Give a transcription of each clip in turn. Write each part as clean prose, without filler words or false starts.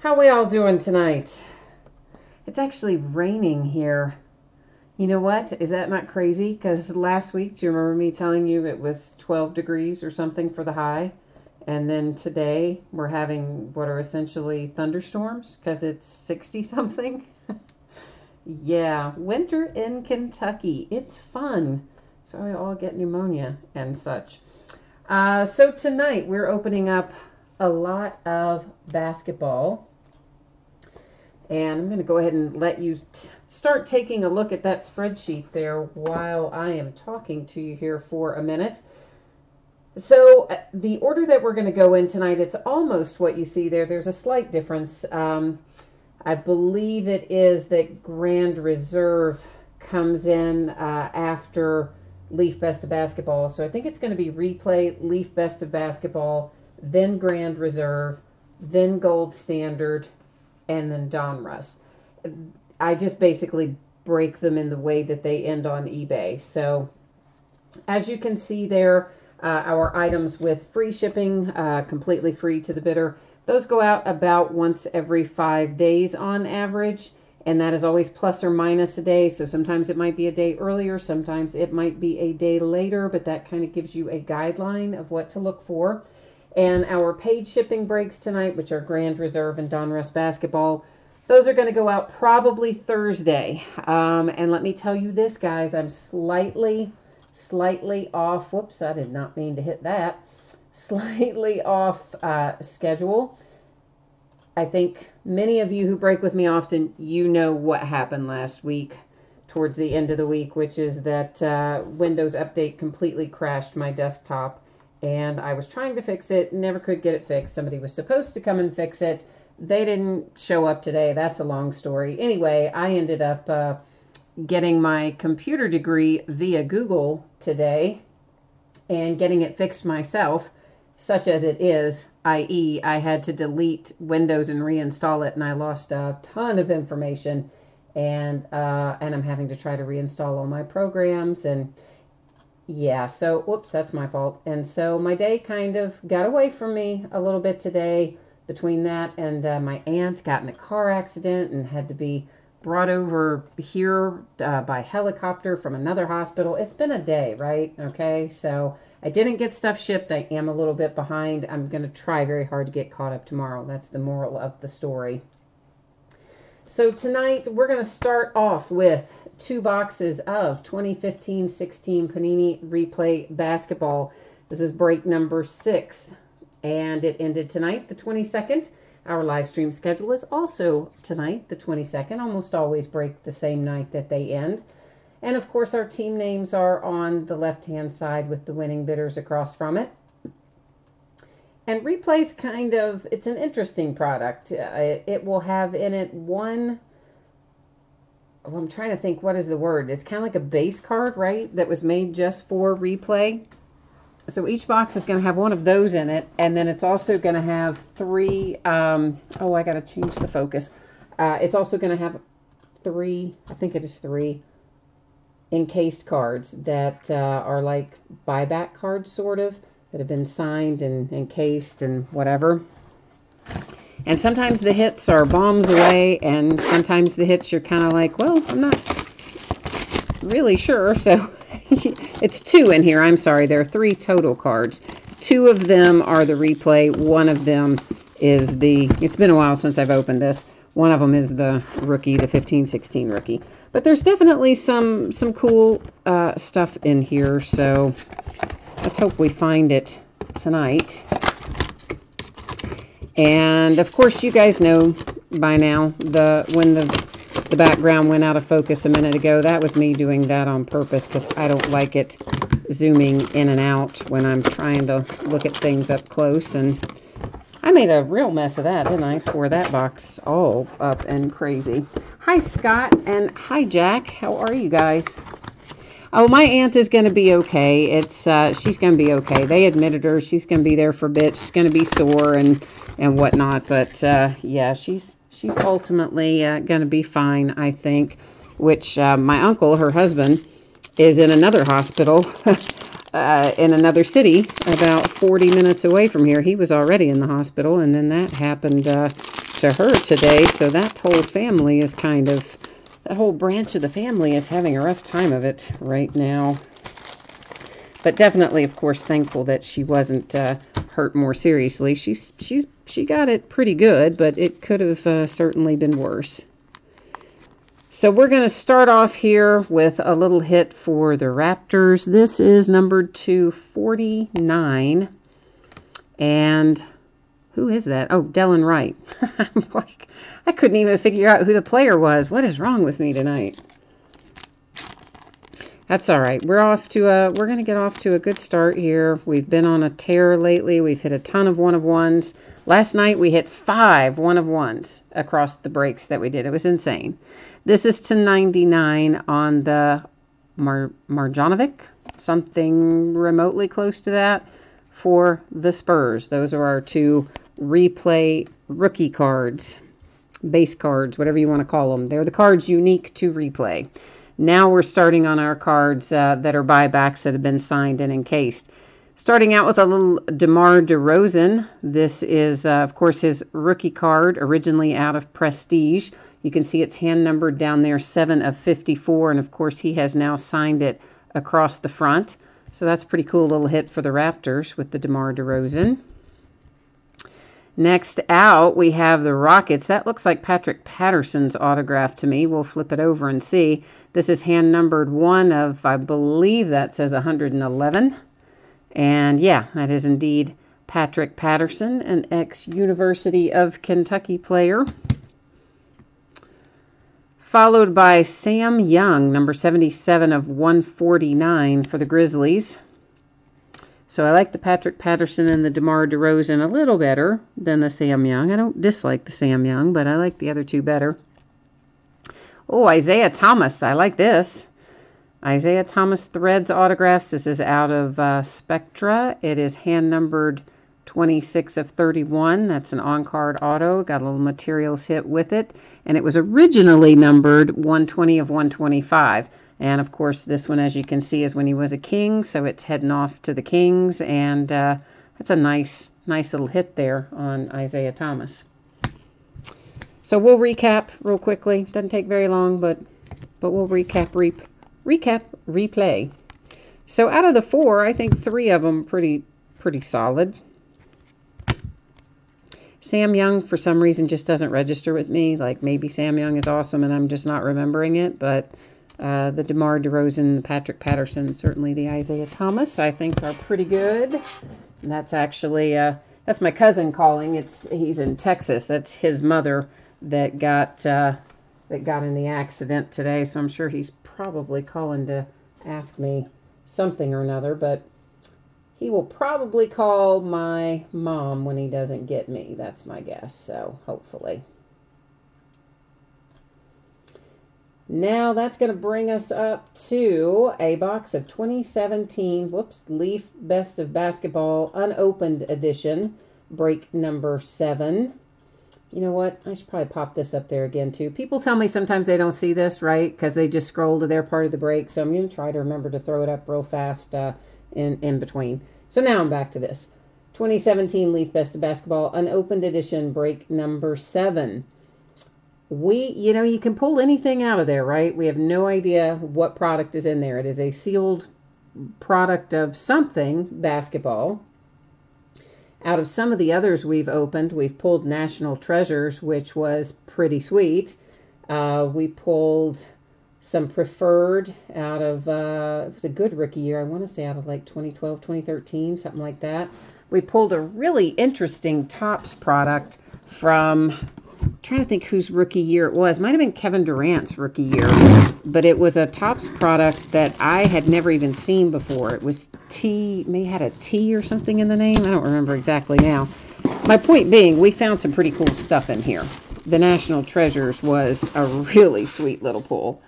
How we all doing tonight? It's actually raining here. You know what? Is that not crazy? Because last week, do you remember me telling you it was 12 degrees or something for the high? And then today, we're having what are essentially thunderstorms because it's 60 something. Yeah, winter in Kentucky. It's fun. So we all get pneumonia and such. So tonight, we're opening up a lot of basketball. And I'm going to go ahead and let you start taking a look at that spreadsheet there while I am talking to you here for a minute. So the order that we're going to go in tonight, it's almost what you see there. There's a slight difference. I believe it is that Grand Reserve comes in after Leaf Best of Basketball. So I think it's going to be Replay, Leaf Best of Basketball, then Grand Reserve, then Gold Standard, and then Donruss. I just basically break them in the way that they end on eBay. So as you can see there, our items with free shipping, completely free to the bidder, those go out about once every 5 days on average. And that is always plus or minus a day. So sometimes it might be a day earlier, sometimes it might be a day later, but that kind of gives you a guideline of what to look for. And our paid shipping breaks tonight, which are Grand Reserve and Donruss Basketball, those are going to go out probably Thursday. And let me tell you this, guys, I'm slightly off. Whoops, I did not mean to hit that. Slightly off schedule. I think many of you who break with me often, you know what happened last week towards the end of the week, which is that Windows Update completely crashed my desktop. And I was trying to fix it, never could get it fixed. Somebody was supposed to come and fix it. They didn't show up today. That's a long story. Anyway, I ended up getting my computer degree via Google today and getting it fixed myself, such as it is, i.e. I had to delete Windows and reinstall it, and I lost a ton of information. And I'm having to try to reinstall all my programs and... yeah, so, whoops, that's my fault. And so my day kind of got away from me a little bit today between that and my aunt got in a car accident and had to be brought over here by helicopter from another hospital. It's been a day, right? Okay, so I didn't get stuff shipped. I am a little bit behind. I'm going to try very hard to get caught up tomorrow. That's the moral of the story. So tonight we're going to start off with 2 boxes of 2015-16 Panini Replay Basketball. This is break number 6, and it ended tonight, the 22nd. Our live stream schedule is also tonight, the 22nd. Almost always break the same night that they end. And of course, our team names are on the left-hand side with the winning bidders across from it. And Replay's kind of, it's an interesting product. It will have in it one... well, I'm trying to think, what is the word? It's kind of like a base card, right? That was made just for Replay. So each box is going to have one of those in it. And then it's also going to have 3, oh, I got to change the focus. It's also going to have 3, I think it is 3, encased cards that are like buyback cards, sort of, that have been signed and encased and whatever. And sometimes the hits are bombs away, and sometimes the hits you're kind of like, well, I'm not really sure. So it's 2 in here. I'm sorry. There are 3 total cards. 2 of them are the Replay. One of them is the, it's been a while since I've opened this. One of them is the rookie, the 15-16 rookie. But there's definitely some cool stuff in here. So let's hope we find it tonight. And of course, you guys know by now when the background went out of focus a minute ago, that was me doing that on purpose because I don't like it zooming in and out when I'm trying to look at things up close. And I made a real mess of that, didn't I? Tore that box all up and crazy. Hi, Scott, and hi, Jack. How are you guys? Oh, my aunt is going to be okay. It's she's going to be okay. They admitted her. She's going to be there for a bit. She's going to be sore and whatnot. But yeah, she's ultimately going to be fine, I think. Which my uncle, her husband, is in another hospital in another city about 40 minutes away from here. He was already in the hospital, and then that happened to her today, so that whole family is that whole branch of the family is having a rough time of it right now. But definitely, of course, thankful that she wasn't hurt more seriously. She got it pretty good, but it could have certainly been worse. So we're going to start off here with a little hit for the Raptors. This is numbered to 49. And who is that? Oh, Delon Wright. I'm like, I couldn't even figure out who the player was. What is wrong with me tonight? That's all right. We're going to get off to a good start here. We've been on a tear lately. We've hit a ton of one-of-ones. Last night we hit 5 one-of-ones across the breaks that we did. It was insane. This is to 99 on the Marjanovic, something remotely close to that, for the Spurs. Those are our 2 replay rookie cards, base cards, whatever you want to call them. They're the cards unique to replay. Now we're starting on our cards that are buybacks that have been signed and encased. Starting out with a little DeMar DeRozan. This is, of course, his rookie card, originally out of Prestige. You can see it's hand numbered down there, 7 of 54. And, of course, he has now signed it across the front. So that's a pretty cool little hit for the Raptors with the DeMar DeRozan. Next out, we have the Rockets. That looks like Patrick Patterson's autograph to me. We'll flip it over and see. This is hand numbered 1 of, I believe that says 111. And yeah, that is indeed Patrick Patterson, an ex-University of Kentucky player. Followed by Sam Young, number 77 of 149 for the Grizzlies. So I like the Patrick Patterson and the DeMar DeRozan a little better than the Sam Young. I don't dislike the Sam Young, but I like the other 2 better. Oh, Isaiah Thomas. I like this. Isaiah Thomas Threads autographs. This is out of Spectra. It is hand numbered 26 of 31. That's an on-card auto. Got a little materials hit with it. And it was originally numbered 120 of 125. And, of course, this one, as you can see, is when he was a King. So it's heading off to the Kings. And that's a nice little hit there on Isaiah Thomas. So we'll recap real quickly. Doesn't take very long, but we'll recap, replay. So out of the 4, I think 3 of them pretty solid. Sam Young, for some reason, just doesn't register with me. Like, maybe Sam Young is awesome and I'm just not remembering it. But the DeMar DeRozan, the Patrick Patterson, certainly the Isaiah Thomas, I think are pretty good. And that's actually, that's my cousin calling. He's in Texas. That's his mother that got in the accident today. So I'm sure he's probably calling to ask me something or another. But he will probably call my mom when he doesn't get me. That's my guess. So hopefully. Now that's going to bring us up to a box of 2017, Leaf Best of Basketball Unopened Edition, break number 7. You know what? I should probably pop this up there again, too. People tell me sometimes they don't see this, right? Because they just scroll to their part of the break. So I'm going to try to remember to throw it up real fast in between. So now I'm back to this. 2017 Leaf Best of Basketball Unopened Edition, break number 7. You can pull anything out of there, right? We have no idea what product is in there. It is a sealed product of something, basketball. Out of some of the others we've opened, we've pulled National Treasures, which was pretty sweet. We pulled some Preferred out of, it was a good rookie year. I want to say out of like 2012, 2013, something like that. We pulled a really interesting Topps product from, I'm trying to think whose rookie year it was. Might have been Kevin Durant's rookie year. But it was a Topps product that I had never even seen before. It was may had a T or something in the name. I don't remember exactly now. My point being, we found some pretty cool stuff in here. The National Treasures was a really sweet little pull.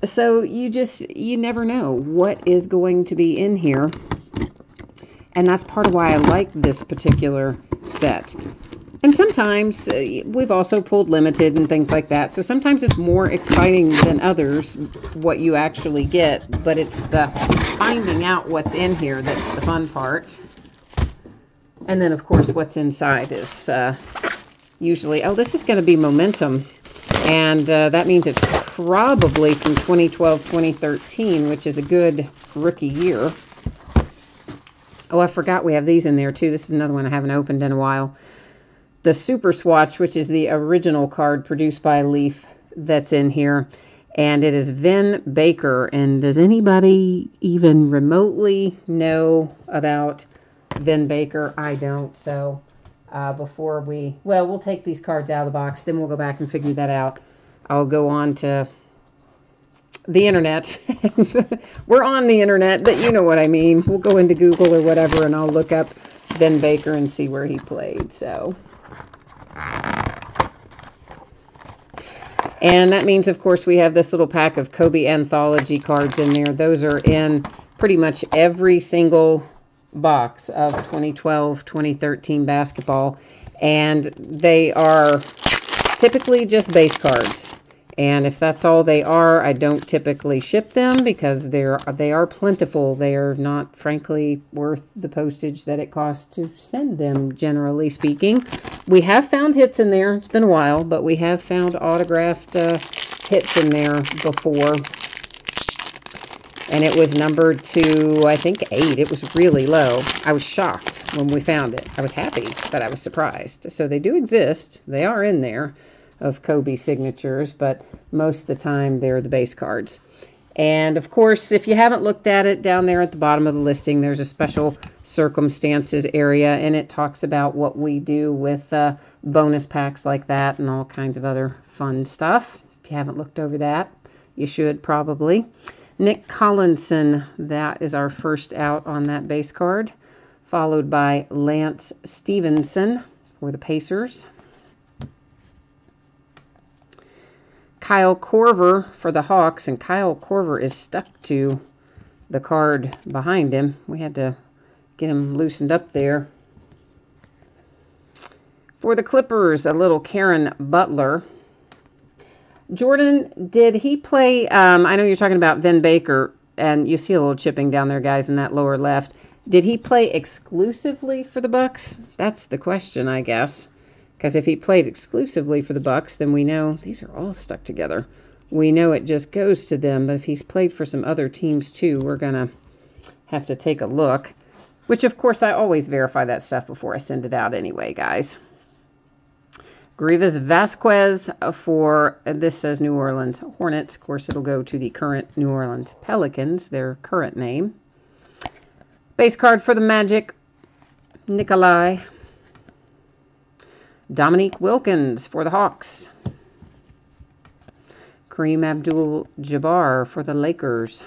So you never know what is going to be in here. And that's part of why I like this particular set. And sometimes we've also pulled limited and things like that. So sometimes it's more exciting than others what you actually get. But it's the finding out what's in here that's the fun part. And then, of course, what's inside is usually. Oh, this is going to be Momentum. And that means it's probably from 2012, 2013, which is a good rookie year. Oh, I forgot we have these in there, too. This is another one I haven't opened in a while. The Super Swatch, which is the original card produced by Leaf, that's in here. And it is Vin Baker. And does anybody even remotely know about Vin Baker? I don't. So before we'll take these cards out of the box. Then we'll go back and figure that out. I'll go on to the internet. We're on the internet, but you know what I mean. We'll go into Google or whatever, and I'll look up Vin Baker and see where he played. So, and that means, of course, we have this little pack of Kobe Anthology cards in there. Those are in pretty much every single box of 2012, 2013 basketball, and they are typically just base cards. And if that's all they are, I don't typically ship them because they are plentiful. They are not, frankly, worth the postage that it costs to send them, generally speaking. We have found hits in there. It's been a while, but we have found autographed hits in there before. And it was numbered to, I think, 8. It was really low. I was shocked when we found it. I was happy, but I was surprised. So they do exist. They are in there, of Kobe signatures, but most of the time they're the base cards. And of course, if you haven't looked at it, down there at the bottom of the listing, there's a special circumstances area, and it talks about what we do with bonus packs like that and all kinds of other fun stuff. If you haven't looked over that, you should probably. Nick Collinson, that is our first out on that base card, followed by Lance Stevenson for the Pacers. Kyle Korver for the Hawks, and Kyle Korver is stuck to the card behind him. We had to get him loosened up there. For the Clippers, a little Karen Butler. Jordan, did he play, I know you're talking about Vin Baker, and you see a little chipping down there, guys, in that lower left. Did he play exclusively for the Bucks? That's the question, I guess. Because if he played exclusively for the Bucks, then we know these are all stuck together. We know it just goes to them. But if he's played for some other teams too, we're going to have to take a look. Which, of course, I always verify that stuff before I send it out anyway, guys. Grievous Vasquez for, this says New Orleans Hornets. Of course, it'll go to the current New Orleans Pelicans, their current name. Base card for the Magic, Nikolai. Dominique Wilkins for the Hawks. Kareem Abdul-Jabbar for the Lakers.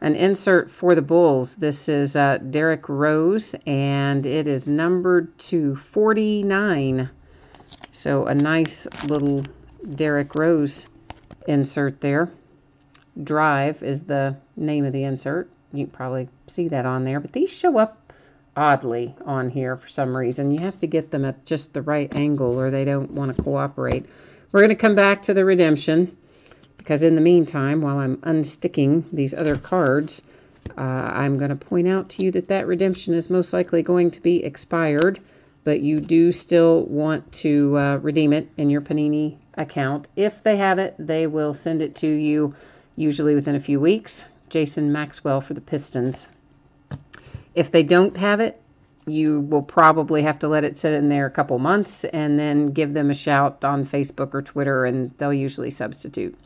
An insert for the Bulls. This is Derrick Rose, and it is numbered to 49. So a nice little Derrick Rose insert there. Drive is the name of the insert. You can probably see that on there, but these show up oddly on here for some reason. You have to get them at just the right angle or they don't want to cooperate. We're going to come back to the redemption because in the meantime, while I'm unsticking these other cards, I'm going to point out to you that that redemption is most likely going to be expired, but you do still want to redeem it in your Panini account. If they have it, they will send it to you usually within a few weeks. Jason Maxwell for the Pistons. If they don't have it, you will probably have to let it sit in there a couple months and then give them a shout on Facebook or Twitter, and they'll usually substitute.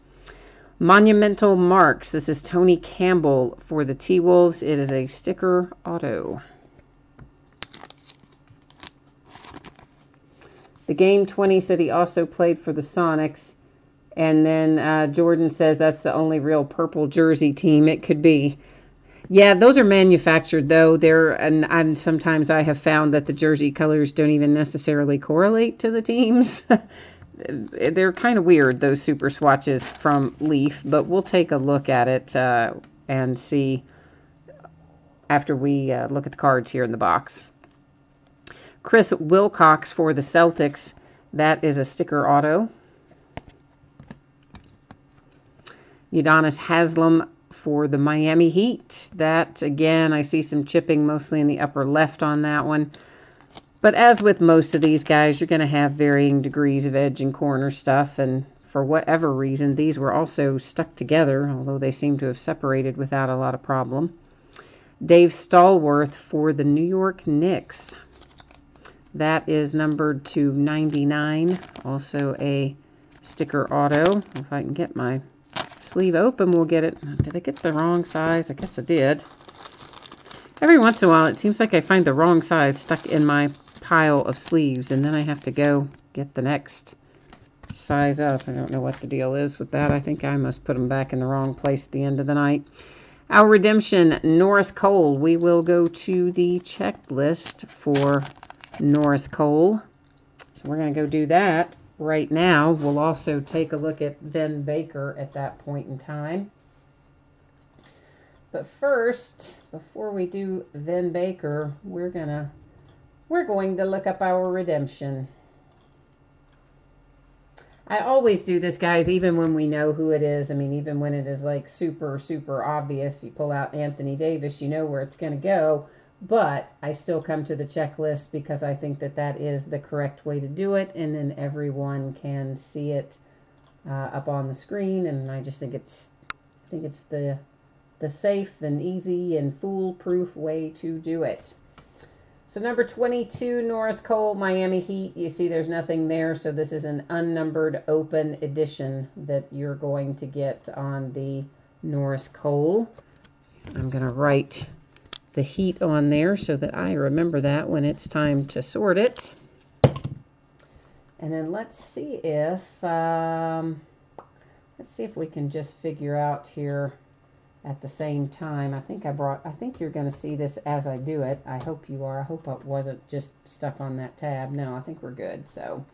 Monumental Marks. This is Tony Campbell for the T-Wolves. It is a sticker auto. The Game 20 said he also played for the Sonics. And then Jordan says that's the only real purple jersey team it could be. Yeah, those are manufactured, though. And sometimes I have found that the jersey colors don't even necessarily correlate to the teams. They're kind of weird, those super swatches from Leaf. But we'll take a look at it and see after we look at the cards here in the box. Chris Wilcox for the Celtics. That is a sticker auto. Udonis Haslem for the Miami Heat. That, again, I see some chipping mostly in the upper left on that one. But as with most of these guys, you're going to have varying degrees of edge and corner stuff, and for whatever reason, these were also stuck together, although they seem to have separated without a lot of problem. Dave Stallworth for the New York Knicks. That is numbered to 99. Also a sticker auto. If I can get my sleeve open, we'll get it. Did I get the wrong size? I guess I did. Every once in a while, it seems like I find the wrong size stuck in my pile of sleeves, and then I have to go get the next size up. I don't know what the deal is with that. I think I must put them back in the wrong place at the end of the night. Our redemption, Norris Cole. We will go to the checklist for Norris Cole. So we're going to go do that right now. We'll also take a look at Vin Baker at that point in time. But first, before we do Vin Baker, we're going to look up our redemption. I always do this, guys, even when we know who it is. I mean, even when it is like super, super obvious. You pull out Anthony Davis, you know where it's going to go. But I still come to the checklist because I think that that is the correct way to do it. And then everyone can see it up on the screen. And I just think it's the safe and easy and foolproof way to do it. So number 22, Norris Cole, Miami Heat. You see there's nothing there, so this is an unnumbered open edition that you're going to get on the Norris Cole. I'm going to write the Heat on there so that I remember that when it's time to sort it. And then let's see if we can just figure out here at the same time. I think you're going to see this as I do it. I hope you are. I hope I wasn't just stuck on that tab. No, I think we're good. So,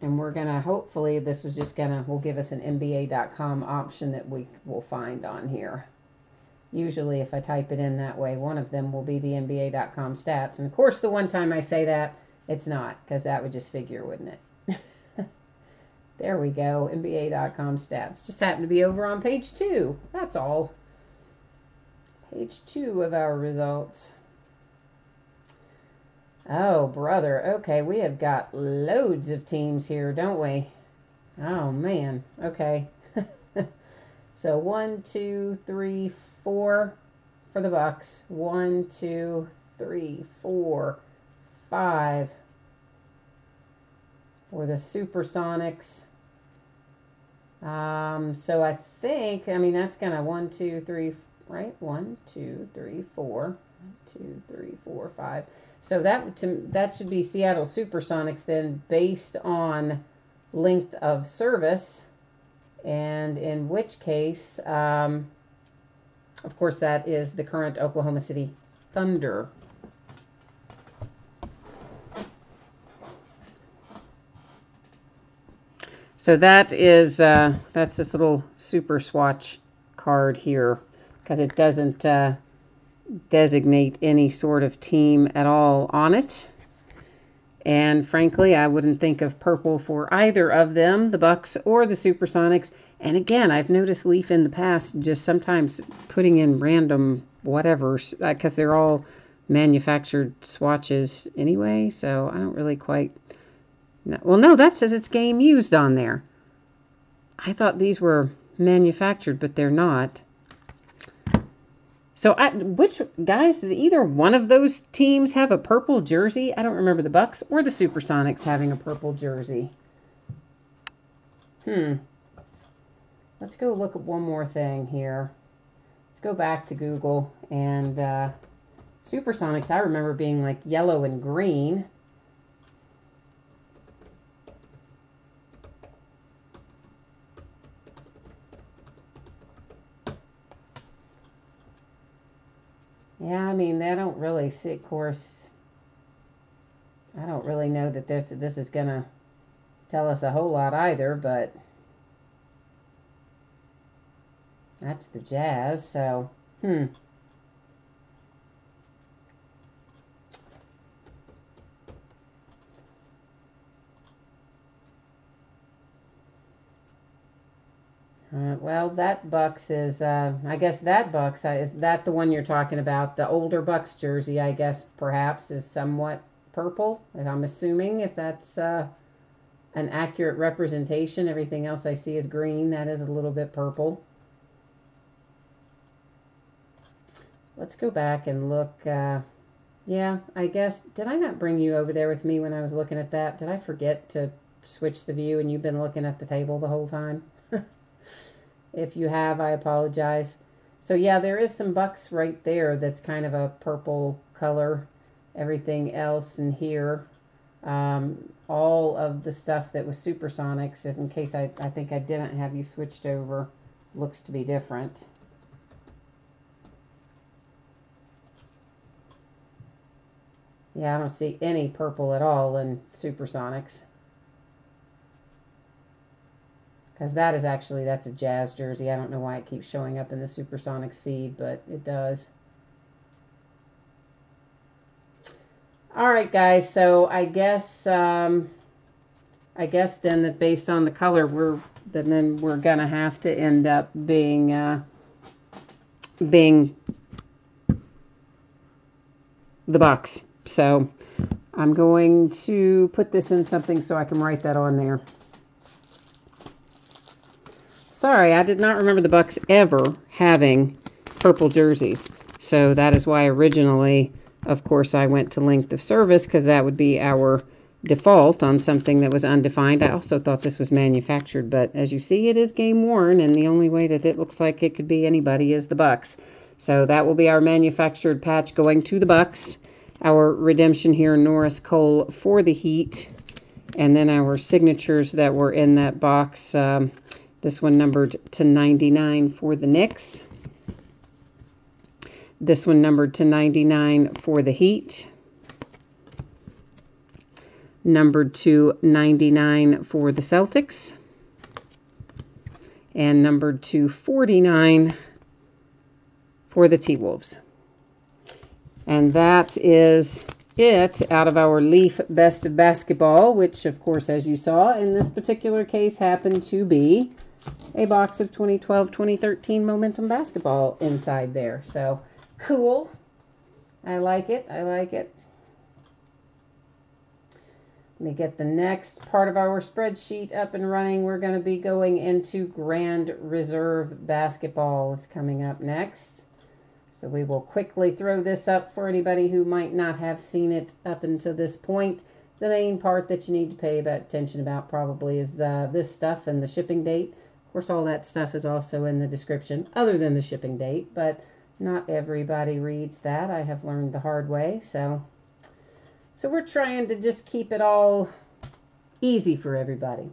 and we're going to, hopefully this is just will give us an NBA.com option that we will find on here. Usually if I type it in that way, one of them will be the NBA.com stats. And of course, the one time I say that, it's not, because that would just figure, wouldn't it? There we go, NBA.com stats. Just happened to be over on page 2. That's all. Page 2 of our results. Oh, brother. Okay, we have got loads of teams here, don't we? Oh, man. Okay. So 1, 2, 3, 4 for the Bucks. 1, 2, 3, 4, 5 for the Supersonics. So I think, I mean, that's kind of 1, 2, 3, right? 1, 2, 3, 4. 1, 2, 3, 4, 5. So that should be Seattle Supersonics then, based on length of service, and in which case, of course, that is the current Oklahoma City Thunder. So that is that's this little super swatch card here, because it doesn't designate any sort of team at all on it. And frankly, I wouldn't think of purple for either of them, the Bucks or the Supersonics. And again, I've noticed Leaf in the past just sometimes putting in random whatever, because they're all manufactured swatches anyway. So I don't really quite... Well, no, that says it's game used on there. I thought these were manufactured, but they're not. So, guys, did either one of those teams have a purple jersey? I don't remember the Bucks or the Supersonics having a purple jersey. Let's go look at one more thing here. Let's go back to Google. And Supersonics, I remember being like yellow and green. Yeah, I mean, they don't really see, of course, I don't really know that this is going to tell us a whole lot either, but that's the Jazz, so, Well, that Bucks is, I guess that Bucks, is that the one you're talking about? The older Bucks jersey, I guess, perhaps, is somewhat purple. And I'm assuming if that's an accurate representation. Everything else I see is green. That is a little bit purple. Let's go back and look. Yeah, I guess, did I not bring you over there with me when I was looking at that? Did I forget to switch the view and you've been looking at the table the whole time? If you have, I apologize. So yeah, there is some Bucks right there that's kind of a purple color. Everything else in here, all of the stuff that was Supersonics, if in case I think I didn't have you switched over, looks to be different. Yeah, I don't see any purple at all in Supersonics. Because that is actually, that's a Jazz jersey. I don't know why it keeps showing up in the Supersonics feed, but it does. All right, guys. So I guess then that based on the color, we're gonna have to end up being the Bucks. So I'm going to put this in something so I can write that on there. Sorry, I did not remember the Bucks ever having purple jerseys. So that is why originally, of course, I went to length of service, because that would be our default on something that was undefined. I also thought this was manufactured, but as you see, it is game worn, and the only way that it looks like it could be anybody is the Bucks. So that will be our manufactured patch going to the Bucks. Our redemption here, Norris Cole for the Heat, and then our signatures that were in that box. This one numbered to 99 for the Knicks. This one numbered to 99 for the Heat. Numbered to 99 for the Celtics. And numbered to 49 for the T-Wolves. And that is it out of our Leaf Best of Basketball, which, of course, as you saw, in this particular case happened to be a box of 2012-2013 Momentum Basketball inside there. So, cool. I like it. I like it. Let me get the next part of our spreadsheet up and running. We're going to be going into Grand Reserve Basketball is coming up next. So we will quickly throw this up for anybody who might not have seen it up until this point. The main part that you need to pay attention about probably is this stuff and the shipping date. Of course, all that stuff is also in the description, other than the shipping date, but not everybody reads that. I have learned the hard way, so we're trying to just keep it all easy for everybody.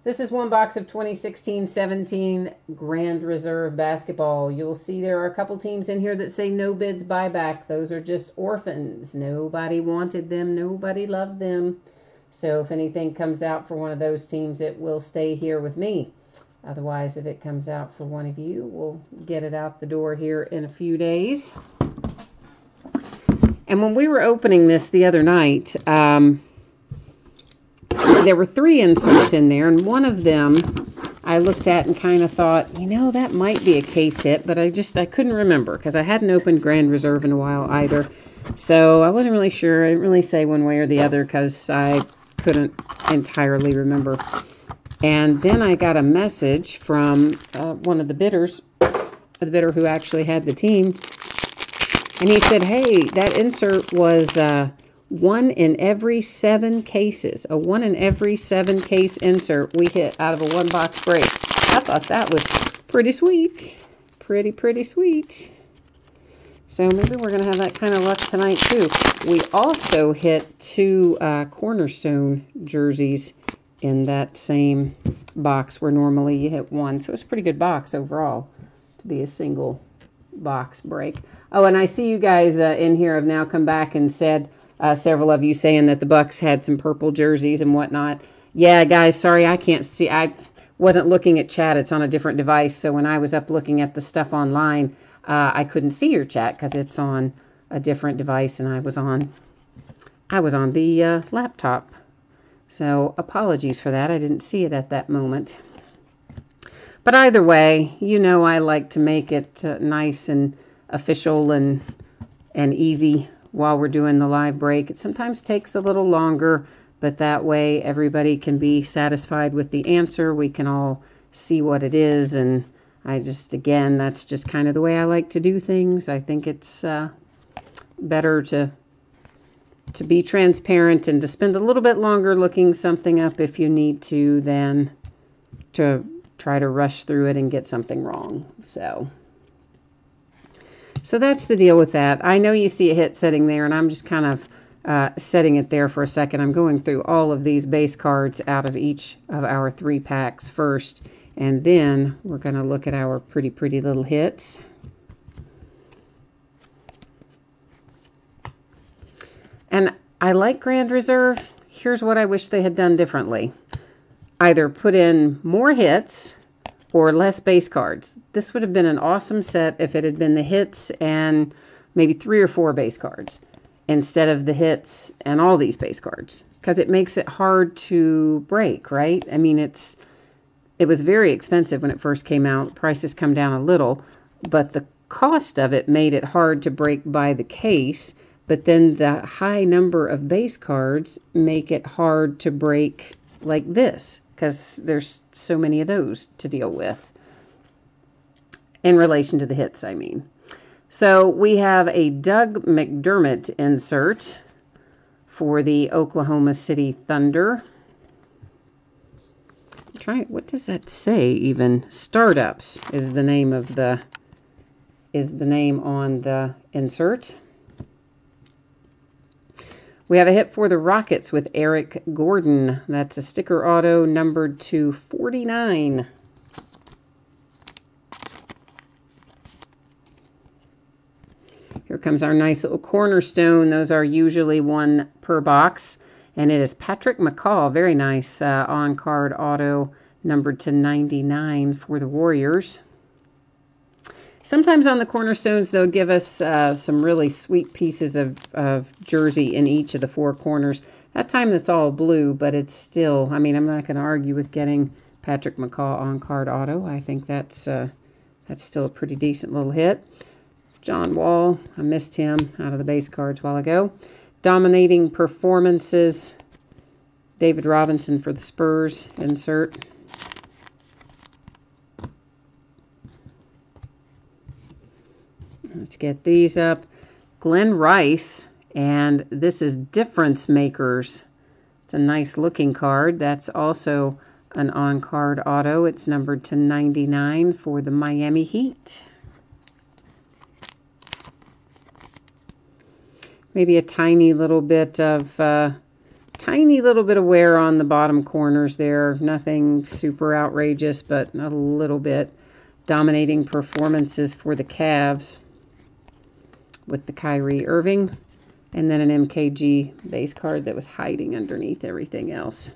This is one box of 2016-17 Grand Reserve Basketball. You'll see there are a couple teams in here that say no bids buyback. Those are just orphans. Nobody wanted them. Nobody loved them. So if anything comes out for one of those teams, it will stay here with me. Otherwise, if it comes out for one of you, we'll get it out the door here in a few days. And when we were opening this the other night, there were 3 inserts in there, and one of them I looked at and kind of thought, you know, that might be a case hit, but I couldn't remember because I hadn't opened Grand Reserve in a while either. So I wasn't really sure. I didn't really say one way or the other because I couldn't entirely remember. And then I got a message from one of the bidders, the bidder who actually had the team. And he said, hey, that insert was 1 in every 7 cases. A 1 in every 7 case insert we hit out of a 1-box break. I thought that was pretty sweet. Pretty sweet. So maybe we're going to have that kind of luck tonight too. We also hit 2 Cornerstone jerseys in that same box where normally you hit 1. So it's a pretty good box overall to be a single box break. Oh, and I see you guys in here have now come back and said, several of you saying that the Bucks had some purple jerseys and whatnot. Yeah, guys, sorry, I can't see. I wasn't looking at chat. It's on a different device. So when I was up looking at the stuff online, I couldn't see your chat because it's on a different device, and I was on the laptop. So apologies for that. I didn't see it at that moment. But either way, you know I like to make it nice and official and easy while we're doing the live break. It sometimes takes a little longer, but that way everybody can be satisfied with the answer. We can all see what it is, and again, that's just kind of the way I like to do things. I think it's better to be transparent and to spend a little bit longer looking something up if you need to than to try to rush through it and get something wrong. So that's the deal with that. I know you see a hit sitting there, and I'm just kind of setting it there for a second. I'm going through all of these base cards out of each of our 3 packs first, and then we're going to look at our pretty little hits. And I like Grand Reserve. Here's what I wish they had done differently. Either put in more hits or less base cards. This would have been an awesome set if it had been the hits and maybe 3 or 4 base cards instead of the hits and all these base cards, because it makes it hard to break, right? I mean, it was very expensive when it first came out. Prices come down a little, but the cost of it made it hard to break by the case. But then the high number of base cards make it hard to break like this, because there's so many of those to deal with in relation to the hits, I mean. So we have a Doug McDermott insert for the Oklahoma City Thunder. What does that say even? Startups is the name on the insert. We have a hit for the Rockets with Eric Gordon. That's a sticker auto numbered to 49. Here comes our nice little cornerstone. Those are usually 1 per box. And it is Patrick McCaw. Very nice on-card auto numbered to 99 for the Warriors. Sometimes on the cornerstones, they'll give us some really sweet pieces of jersey in each of the 4 corners. That time that's all blue, but it's still, I mean, I'm not going to argue with getting Patrick McCaw on-card auto. I think that's still a pretty decent little hit. John Wall, I missed him out of the base cards a while ago. Dominating performances, David Robinson for the Spurs insert. Let's get these up. Glenn Rice, and this is Difference Makers. It's a nice looking card. That's also an on-card auto. It's numbered to 99 for the Miami Heat. Maybe a tiny little bit of wear on the bottom corners there. Nothing super outrageous, but a little bit. Dominating performances for the Cavs with the Kyrie Irving, and then an MKG base card that was hiding underneath everything else.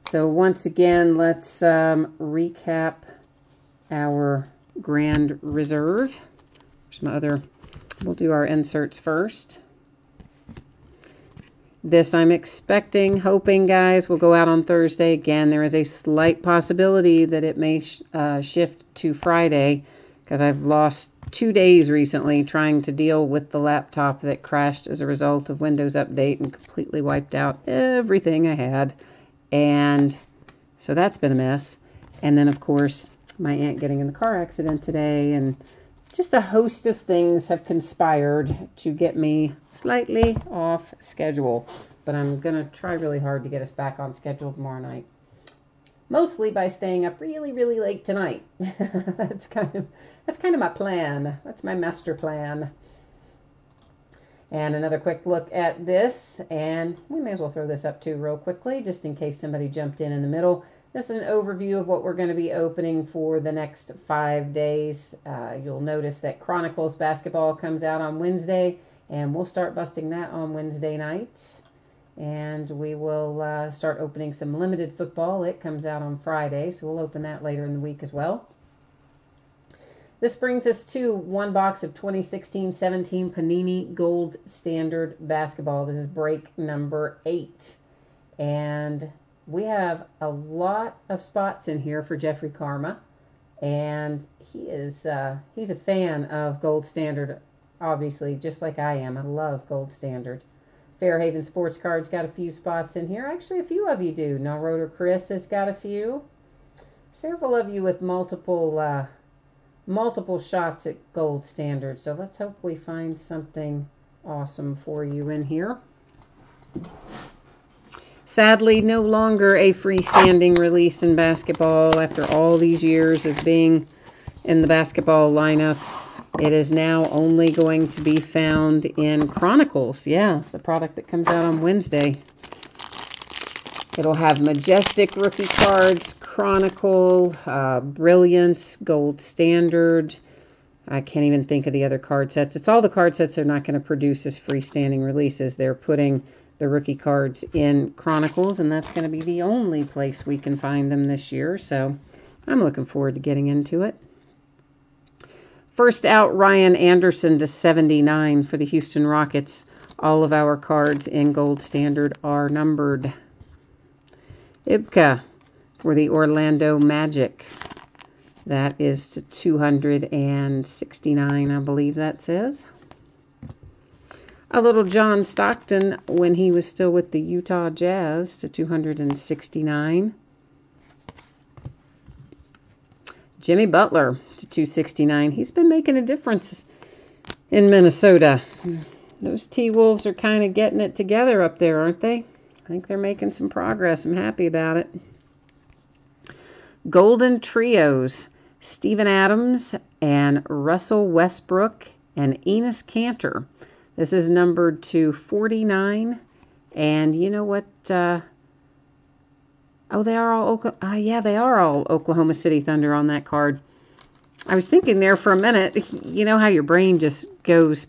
So once again, let's recap our Grand Reserve. We'll do our inserts first. This I'm hoping, guys, will go out on Thursday. Again, there is a slight possibility that it may shift to Friday, because I've lost 2 days recently trying to deal with the laptop that crashed as a result of Windows Update and completely wiped out everything I had. And so that's been a mess. And then, of course, my aunt getting in the car accident today, and just a host of things have conspired to get me slightly off schedule. But I'm going to try really hard to get us back on schedule tomorrow night. Mostly by staying up really, really late tonight. That's kind of my plan. That's my master plan. And another quick look at this, and we may as well throw this up too real quickly, just in case somebody jumped in the middle. This is an overview of what we're going to be opening for the next 5 days. You'll notice that Chronicles basketball comes out on Wednesday, and we'll start busting that on Wednesday night. And we will start opening some limited football. It comes out on Friday, so we'll open that later in the week as well. This brings us to 1 box of 2016-17 Panini Gold Standard Basketball. This is break number 8. And we have a lot of spots in here for Jeffrey Karma, and he's a fan of Gold Standard, obviously, just like I am. I love Gold Standard. Fairhaven Sports Cards got a few spots in here. Actually, a few of you do. No Rotor Chris has got a few. Several of you with multiple shots at Gold Standard. So let's hope we find something awesome for you in here. Sadly, no longer a freestanding release in basketball after all these years of being in the basketball lineup. It is now only going to be found in Chronicles. Yeah, the product that comes out on Wednesday. It'll have Majestic rookie cards, Chronicle, Brilliance, Gold Standard. I can't even think of the other card sets. It's all the card sets they're not going to produce as freestanding releases. They're putting the rookie cards in Chronicles, and that's going to be the only place we can find them this year. So I'm looking forward to getting into it. First out, Ryan Anderson to 79 for the Houston Rockets. All of our cards in Gold Standard are numbered. Ibka for the Orlando Magic. That is to 269, I believe that says. A little John Stockton when he was still with the Utah Jazz to 269. Jimmy Butler to 269. He's been making a difference in Minnesota. Those T-Wolves are kind of getting it together up there, aren't they? I think they're making some progress. I'm happy about it. Golden Trios. Steven Adams and Russell Westbrook and Enes Kanter. This is numbered to 49. And you know what? They are all they are all Oklahoma City Thunder on that card. I was thinking there for a minute, you know how your brain just goes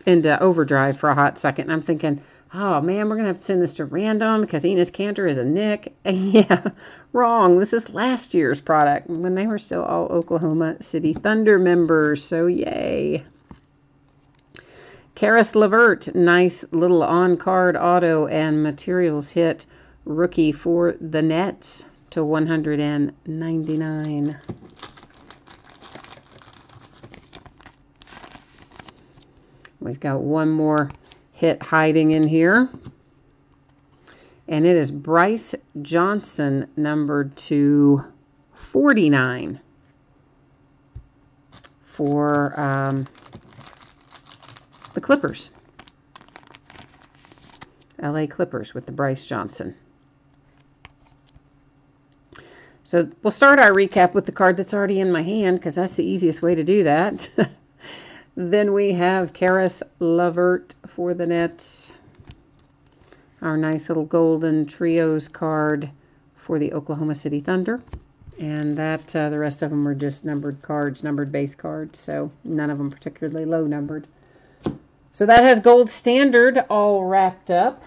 into overdrive for a hot second. And I'm thinking, oh man, we're going to have to send this to random because Enes Kanter is a Nick. Yeah, wrong. This is last year's product when they were still all Oklahoma City Thunder members. So yay. Karis LeVert, nice little on-card auto and materials hit. Rookie for the Nets to 199. We've got one more hit hiding in here. And it is Bryce Johnson, numbered to 49 for the Clippers. LA Clippers with the Bryce Johnson. So we'll start our recap with the card that's already in my hand because that's the easiest way to do that. Then we have Karis LeVert for the Nets. Our nice little Golden Trios card for the Oklahoma City Thunder. And that the rest of them are just numbered cards, numbered base cards. So none of them particularly low numbered. So that has Gold Standard all wrapped up.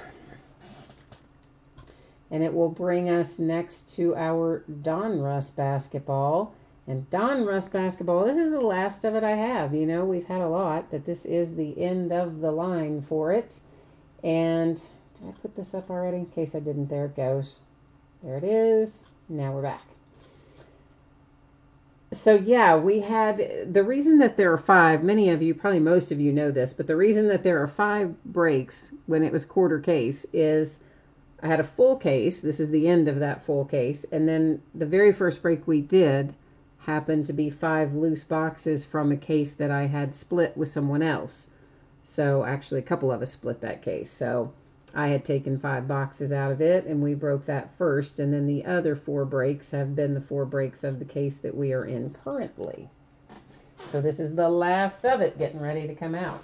And it will bring us next to our Donruss basketball. And Donruss basketball, this is the last of it I have. You know, we've had a lot, but this is the end of the line for it. And did I put this up already? In case I didn't, there it goes. There it is. Now we're back. So yeah, we had, the reason that there are 5, many of you, probably most of you know this, but the reason that there are 5 breaks when it was quarter case is I had a full case. This is the end of that full case. And then the very first break we did happened to be 5 loose boxes from a case that I had split with someone else. So actually a couple of us split that case. So I had taken 5 boxes out of it and we broke that first. And then the other 4 breaks have been the 4 breaks of the case that we are in currently. So this is the last of it getting ready to come out.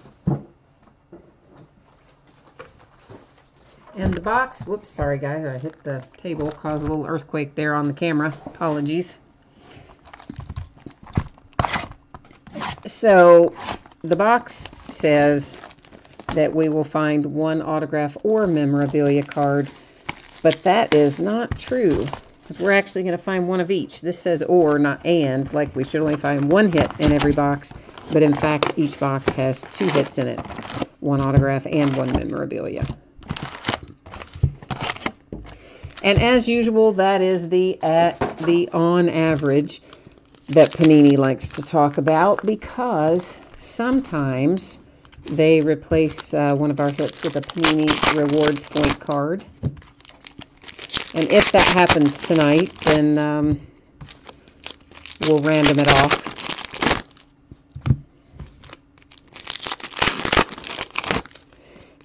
And the box, whoops, sorry guys, I hit the table, caused a little earthquake there on the camera. Apologies. So the box says that we will find 1 autograph or memorabilia card, but that is not true because we're actually going to find 1 of each. This says or, not and, like we should only find 1 hit in every box, but in fact each box has 2 hits in it, 1 autograph and 1 memorabilia. And as usual, that is the on average that Panini likes to talk about, because sometimes they replace one of our hits with a Panini Rewards point card. And if that happens tonight, then we'll random it off.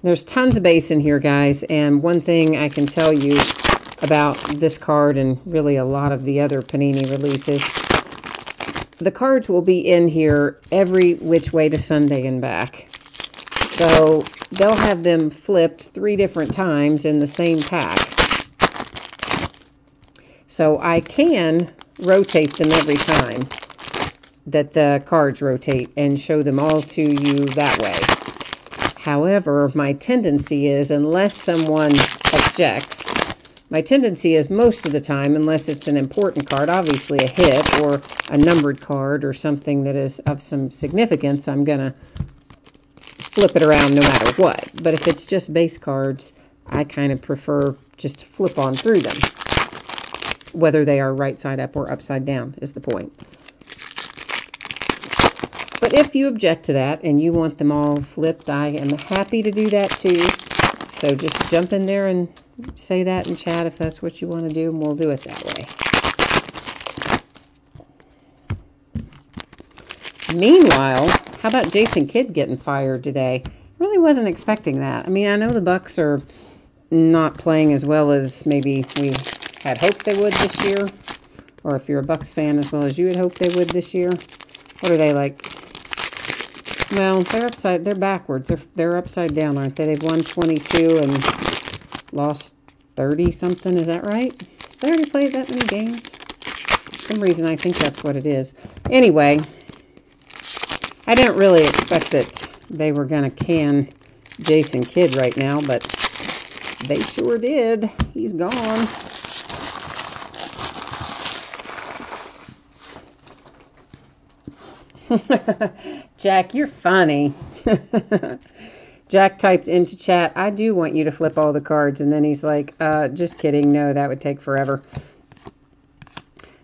There's tons of base in here, guys, and one thing I can tell you about this card, and really a lot of the other Panini releases, the cards will be in here every which way to Sunday and back. So they'll have them flipped 3 different times in the same pack. So I can rotate them every time that the cards rotate and show them all to you that way. However, my tendency is, unless someone objects, my tendency is most of the time, unless it's an important card, obviously a hit or a numbered card or something that is of some significance, I'm going to flip it around no matter what. But if it's just base cards, I kind of prefer just to flip on through them. Whether they are right side up or upside down is the point. But if you object to that and you want them all flipped, I am happy to do that too. So just jump in there and say that in chat if that's what you want to do, and we'll do it that way. Meanwhile, how about Jason Kidd getting fired today? Really wasn't expecting that. I mean, I know the Bucks are not playing as well as maybe we had hoped they would this year. Or if you're a Bucks fan, as well as you had hoped they would this year. What are they like? Well, they're backwards. They're upside down, aren't they? They've won 22 and lost 30 something. Is that right? They already played that many games. For some reason, I think that's what it is. Anyway, I didn't really expect that they were going to can Jason Kidd right now, but they sure did. He's gone. Jack, you're funny. Jack typed into chat, I do want you to flip all the cards. And then he's like, just kidding. No, that would take forever.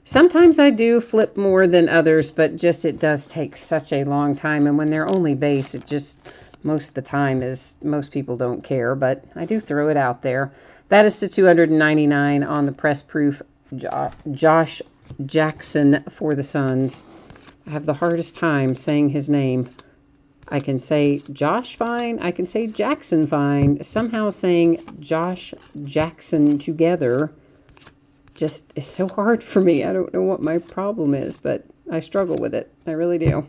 Sometimes I do flip more than others, but just it does take such a long time. And when they're only base, it just most of the time is most people don't care. But I do throw it out there. That is the 299 on the press proof Josh Jackson for the Suns. I have the hardest time saying his name. I can say Josh fine. I can say Jackson fine. Somehow saying Josh Jackson together just is so hard for me. I don't know what my problem is, but I struggle with it. I really do.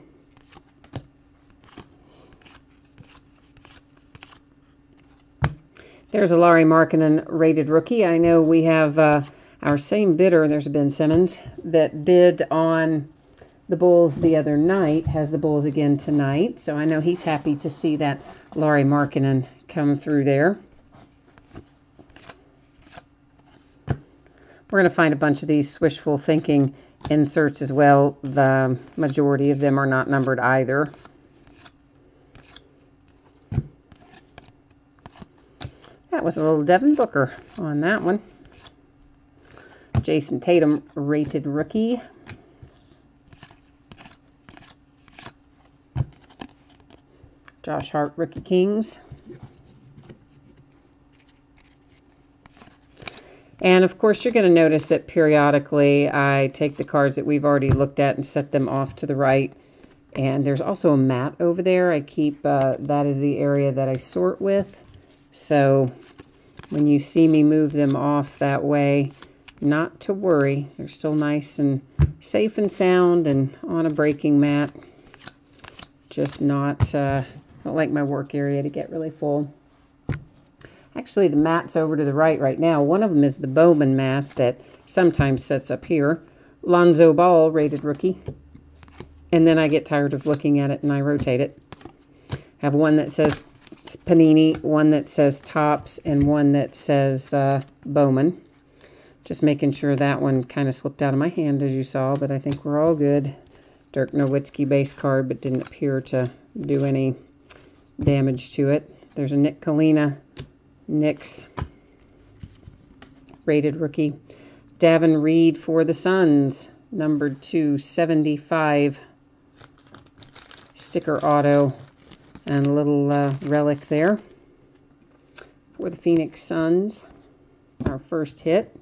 There's a Lauri Markkanen rated rookie. I know we have our same bidder. There's a Ben Simmons that bid on the Bulls the other night, has the Bulls again tonight. So I know he's happy to see that Lauri Markkanen come through there. We're going to find a bunch of these wishful thinking inserts as well. The majority of them are not numbered either. That was a little Devin Booker on that one. Jason Tatum rated rookie. Josh Hart, Rookie Kings. And, of course, you're going to notice that periodically I take the cards that we've already looked at and set them off to the right. And there's also a mat over there. I keep, that is the area that I sort with. So when you see me move them off that way, not to worry. They're still nice and safe and sound and on a breaking mat. Just not... I don't like my work area to get really full. Actually, the mat's over to the right now. One of them is the Bowman mat that sometimes sets up here. Lonzo Ball, rated rookie. And then I get tired of looking at it and I rotate it. I have one that says Panini, one that says Topps, and one that says Bowman. Just making sure that one kind of slipped out of my hand, as you saw, but I think we're all good. Dirk Nowitzki base card, but didn't appear to do any damage to it. There's a Nick Kalina Knicks rated rookie. Davin Reed for the Suns, numbered 275. Sticker auto and a little relic there for the Phoenix Suns. Our first hit.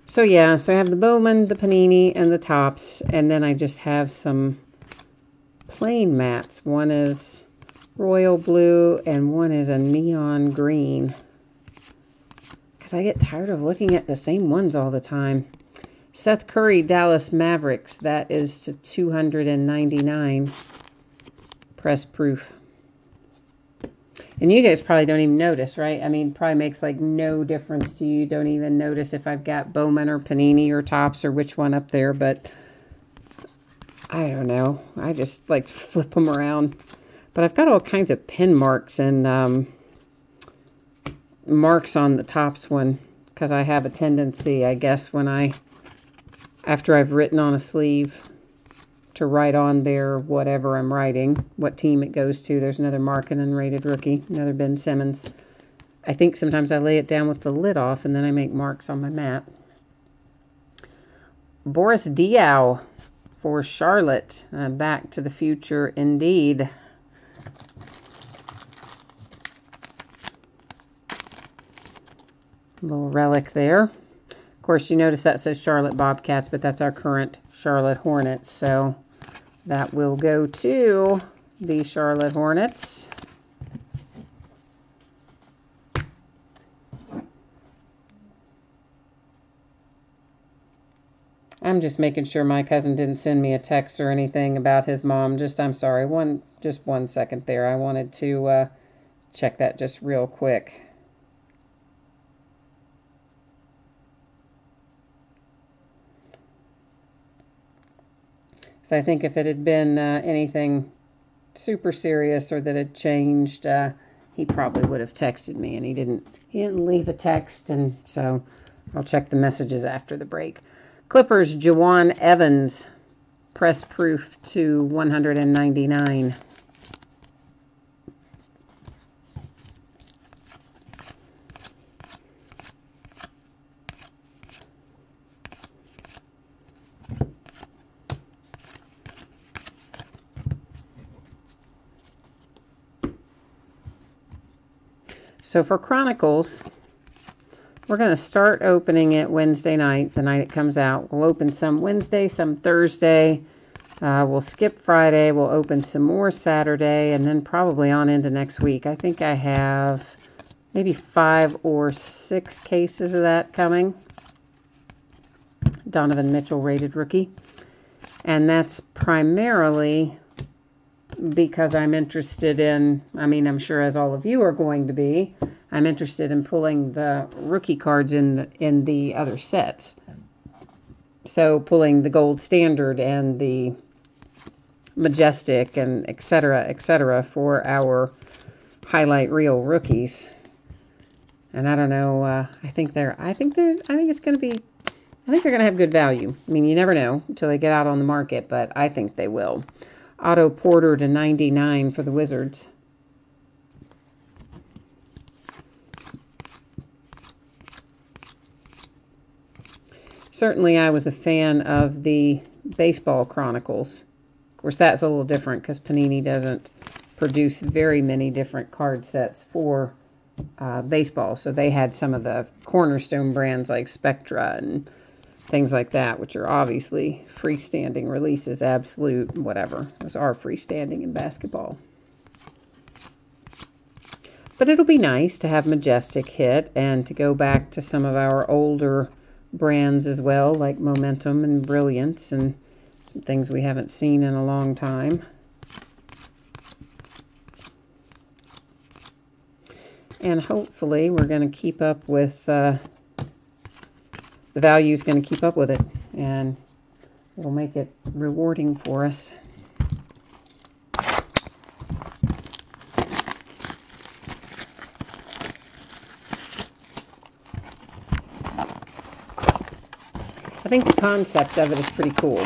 So yeah, so I have the Bowman, the Panini, and the Topps, and then I just have some plain mats. One is royal blue and one is a neon green. Because I get tired of looking at the same ones all the time. Seth Curry, Dallas Mavericks. That is to 299. Press proof. And you guys probably don't even notice, right? I mean, probably makes like no difference to you. Don't even notice if I've got Bowman or Panini or Topps or which one up there. But I don't know. I just like to flip them around. But I've got all kinds of pin marks and marks on the Topps one. Because I have a tendency, I guess, after I've written on a sleeve, to write on there whatever I'm writing, what team it goes to. There's another Markkanen rated rookie, another Ben Simmons. I think sometimes I lay it down with the lid off and then I make marks on my mat. Boris Diaw for Charlotte. Back to the Future indeed. A little relic there. Of course, you notice that says Charlotte Bobcats, but that's our current Charlotte Hornets. So that will go to the Charlotte Hornets. I'm just making sure my cousin didn't send me a text or anything about his mom. I'm sorry, just 1 second there. I wanted to check that just real quick. So I think if it had been anything super serious or that had changed, he probably would have texted me, and he didn't leave a text, and so I'll check the messages after the break. Clippers, Jawan Evans, press proof to 199. So for Chronicles, we're going to start opening it Wednesday night, the night it comes out. We'll open some Wednesday, some Thursday. We'll skip Friday. We'll open some more Saturday, and then probably on into next week. I think I have maybe 5 or 6 cases of that coming. Donovan Mitchell rated rookie. And that's primarily because I'm interested in, I'm sure as all of you are going to be, I'm interested in pulling the rookie cards in the other sets. So pulling the Gold Standard and the Majestic and et cetera, for our highlight reel rookies. And I don't know, I think they're going to have good value. You never know until they get out on the market, but I think they will. Otto Porter to 99 for the Wizards. Certainly I was a fan of the Baseball Chronicles. Of course, that's a little different because Panini doesn't produce very many different card sets for baseball. So they had some of the cornerstone brands like Spectra and things like that, which are obviously freestanding releases, absolute, whatever. Those are freestanding in basketball. But it'll be nice to have Majestic hit and to go back to some of our older brands as well, like Momentum and Brilliance and some things we haven't seen in a long time. And hopefully we're going to keep up with the value is going to keep up with it, and it'll make it rewarding for us. I think the concept of it is pretty cool.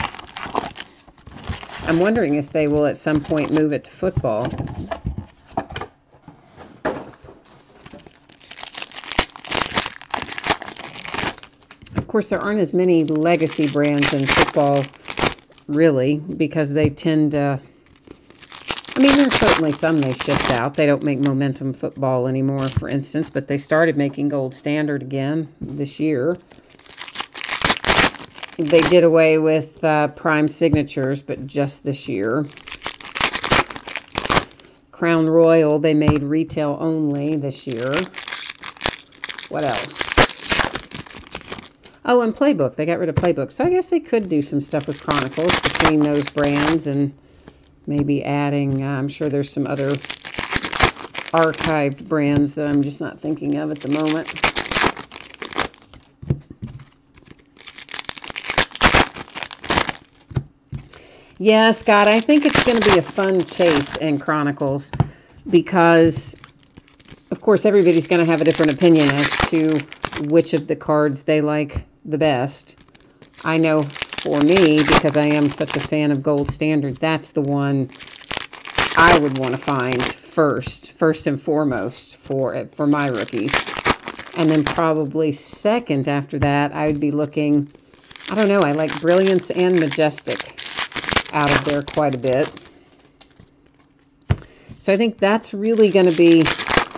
I'm wondering if they will at some point move it to football. course, there aren't as many legacy brands in football, really, because they tend to... I mean, there's certainly some they shift out. They don't make Momentum Football anymore, for instance, but they started making Gold Standard again this year. They did away with Prime Signatures, but just this year. Crown Royal, they made retail only this year. What else? Oh, and Playbook. They got rid of Playbook. So I guess they could do some stuff with Chronicles between those brands and maybe adding, I'm sure there's some other archived brands that I'm just not thinking of at the moment. Yeah, Scott, I think it's going to be a fun chase in Chronicles because, of course, everybody's going to have a different opinion as to which of the cards they like the best. I know for me, because I am such a fan of Gold Standard, that's the one I would want to find first and foremost for my rookies. And then probably second after that, I would be looking, I don't know, I like Brilliance and Majestic out of there quite a bit. So I think that's really going to be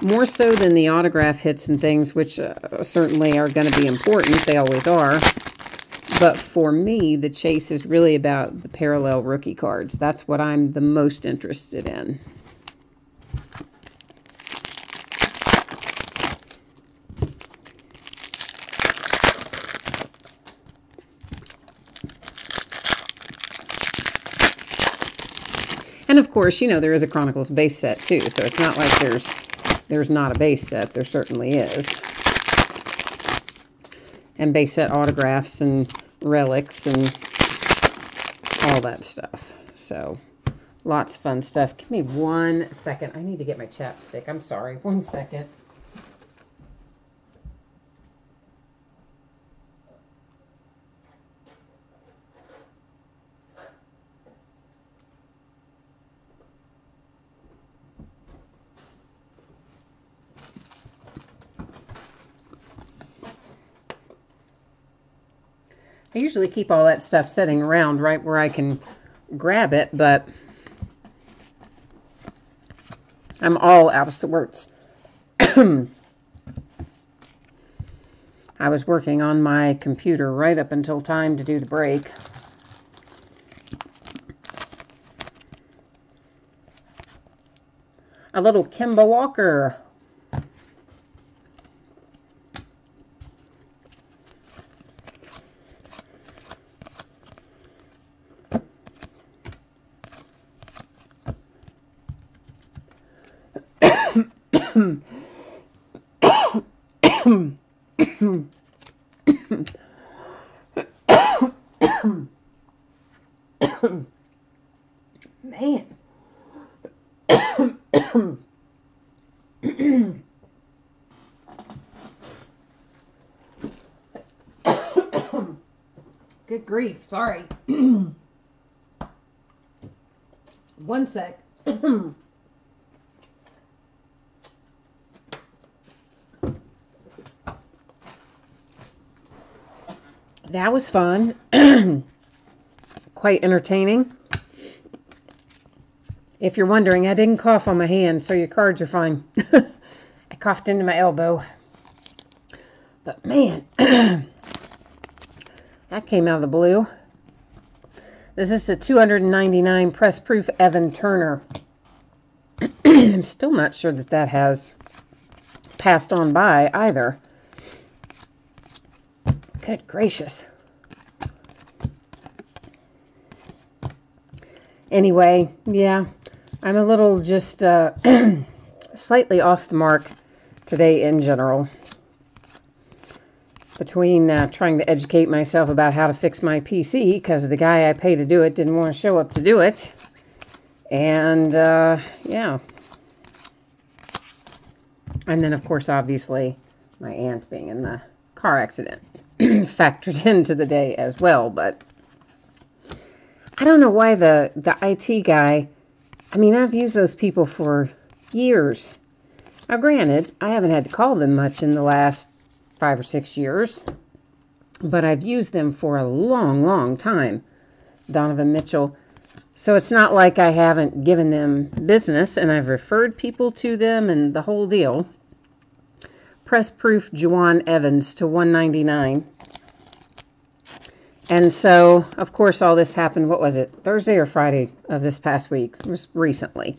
more so than the autograph hits and things, which certainly are going to be important. They always are. But for me, the chase is really about the parallel rookie cards. That's what I'm the most interested in. And of course, you know, there is a Chronicles base set too, so it's not like there's not a base set. There certainly is. And base set autographs and relics and all that stuff. So, lots of fun stuff. Give me 1 second. I need to get my chapstick. I'm sorry. 1 second. I usually keep all that stuff sitting around right where I can grab it, but I'm all out of sorts. I was working on my computer right up until time to do the break. A little Kemba Walker. Man. Good grief, sorry. 1 sec. That was fun. Quite entertaining. If you're wondering, I didn't cough on my hand, so your cards are fine. I coughed into my elbow. But man, that came out of the blue. This is the 299 press proof Evan Turner. I'm still not sure that has passed on by either. Good gracious. Anyway, yeah, I'm a little just slightly off the mark today in general. Between trying to educate myself about how to fix my PC, because the guy I pay to do it didn't want to show up to do it. And, yeah. And then, of course, obviously, my aunt being in the car accident factored into the day as well. But I don't know why the IT guy, I mean, I've used those people for years. Now, granted, I haven't had to call them much in the last 5 or 6 years. but I've used them for a long, long time. Donovan Mitchell. So it's not like I haven't given them business, and I've referred people to them and the whole deal. Press Proof Juwan Evans to $199. And so, of course, all this happened, what was it, Thursday or Friday of this past week? It was recently,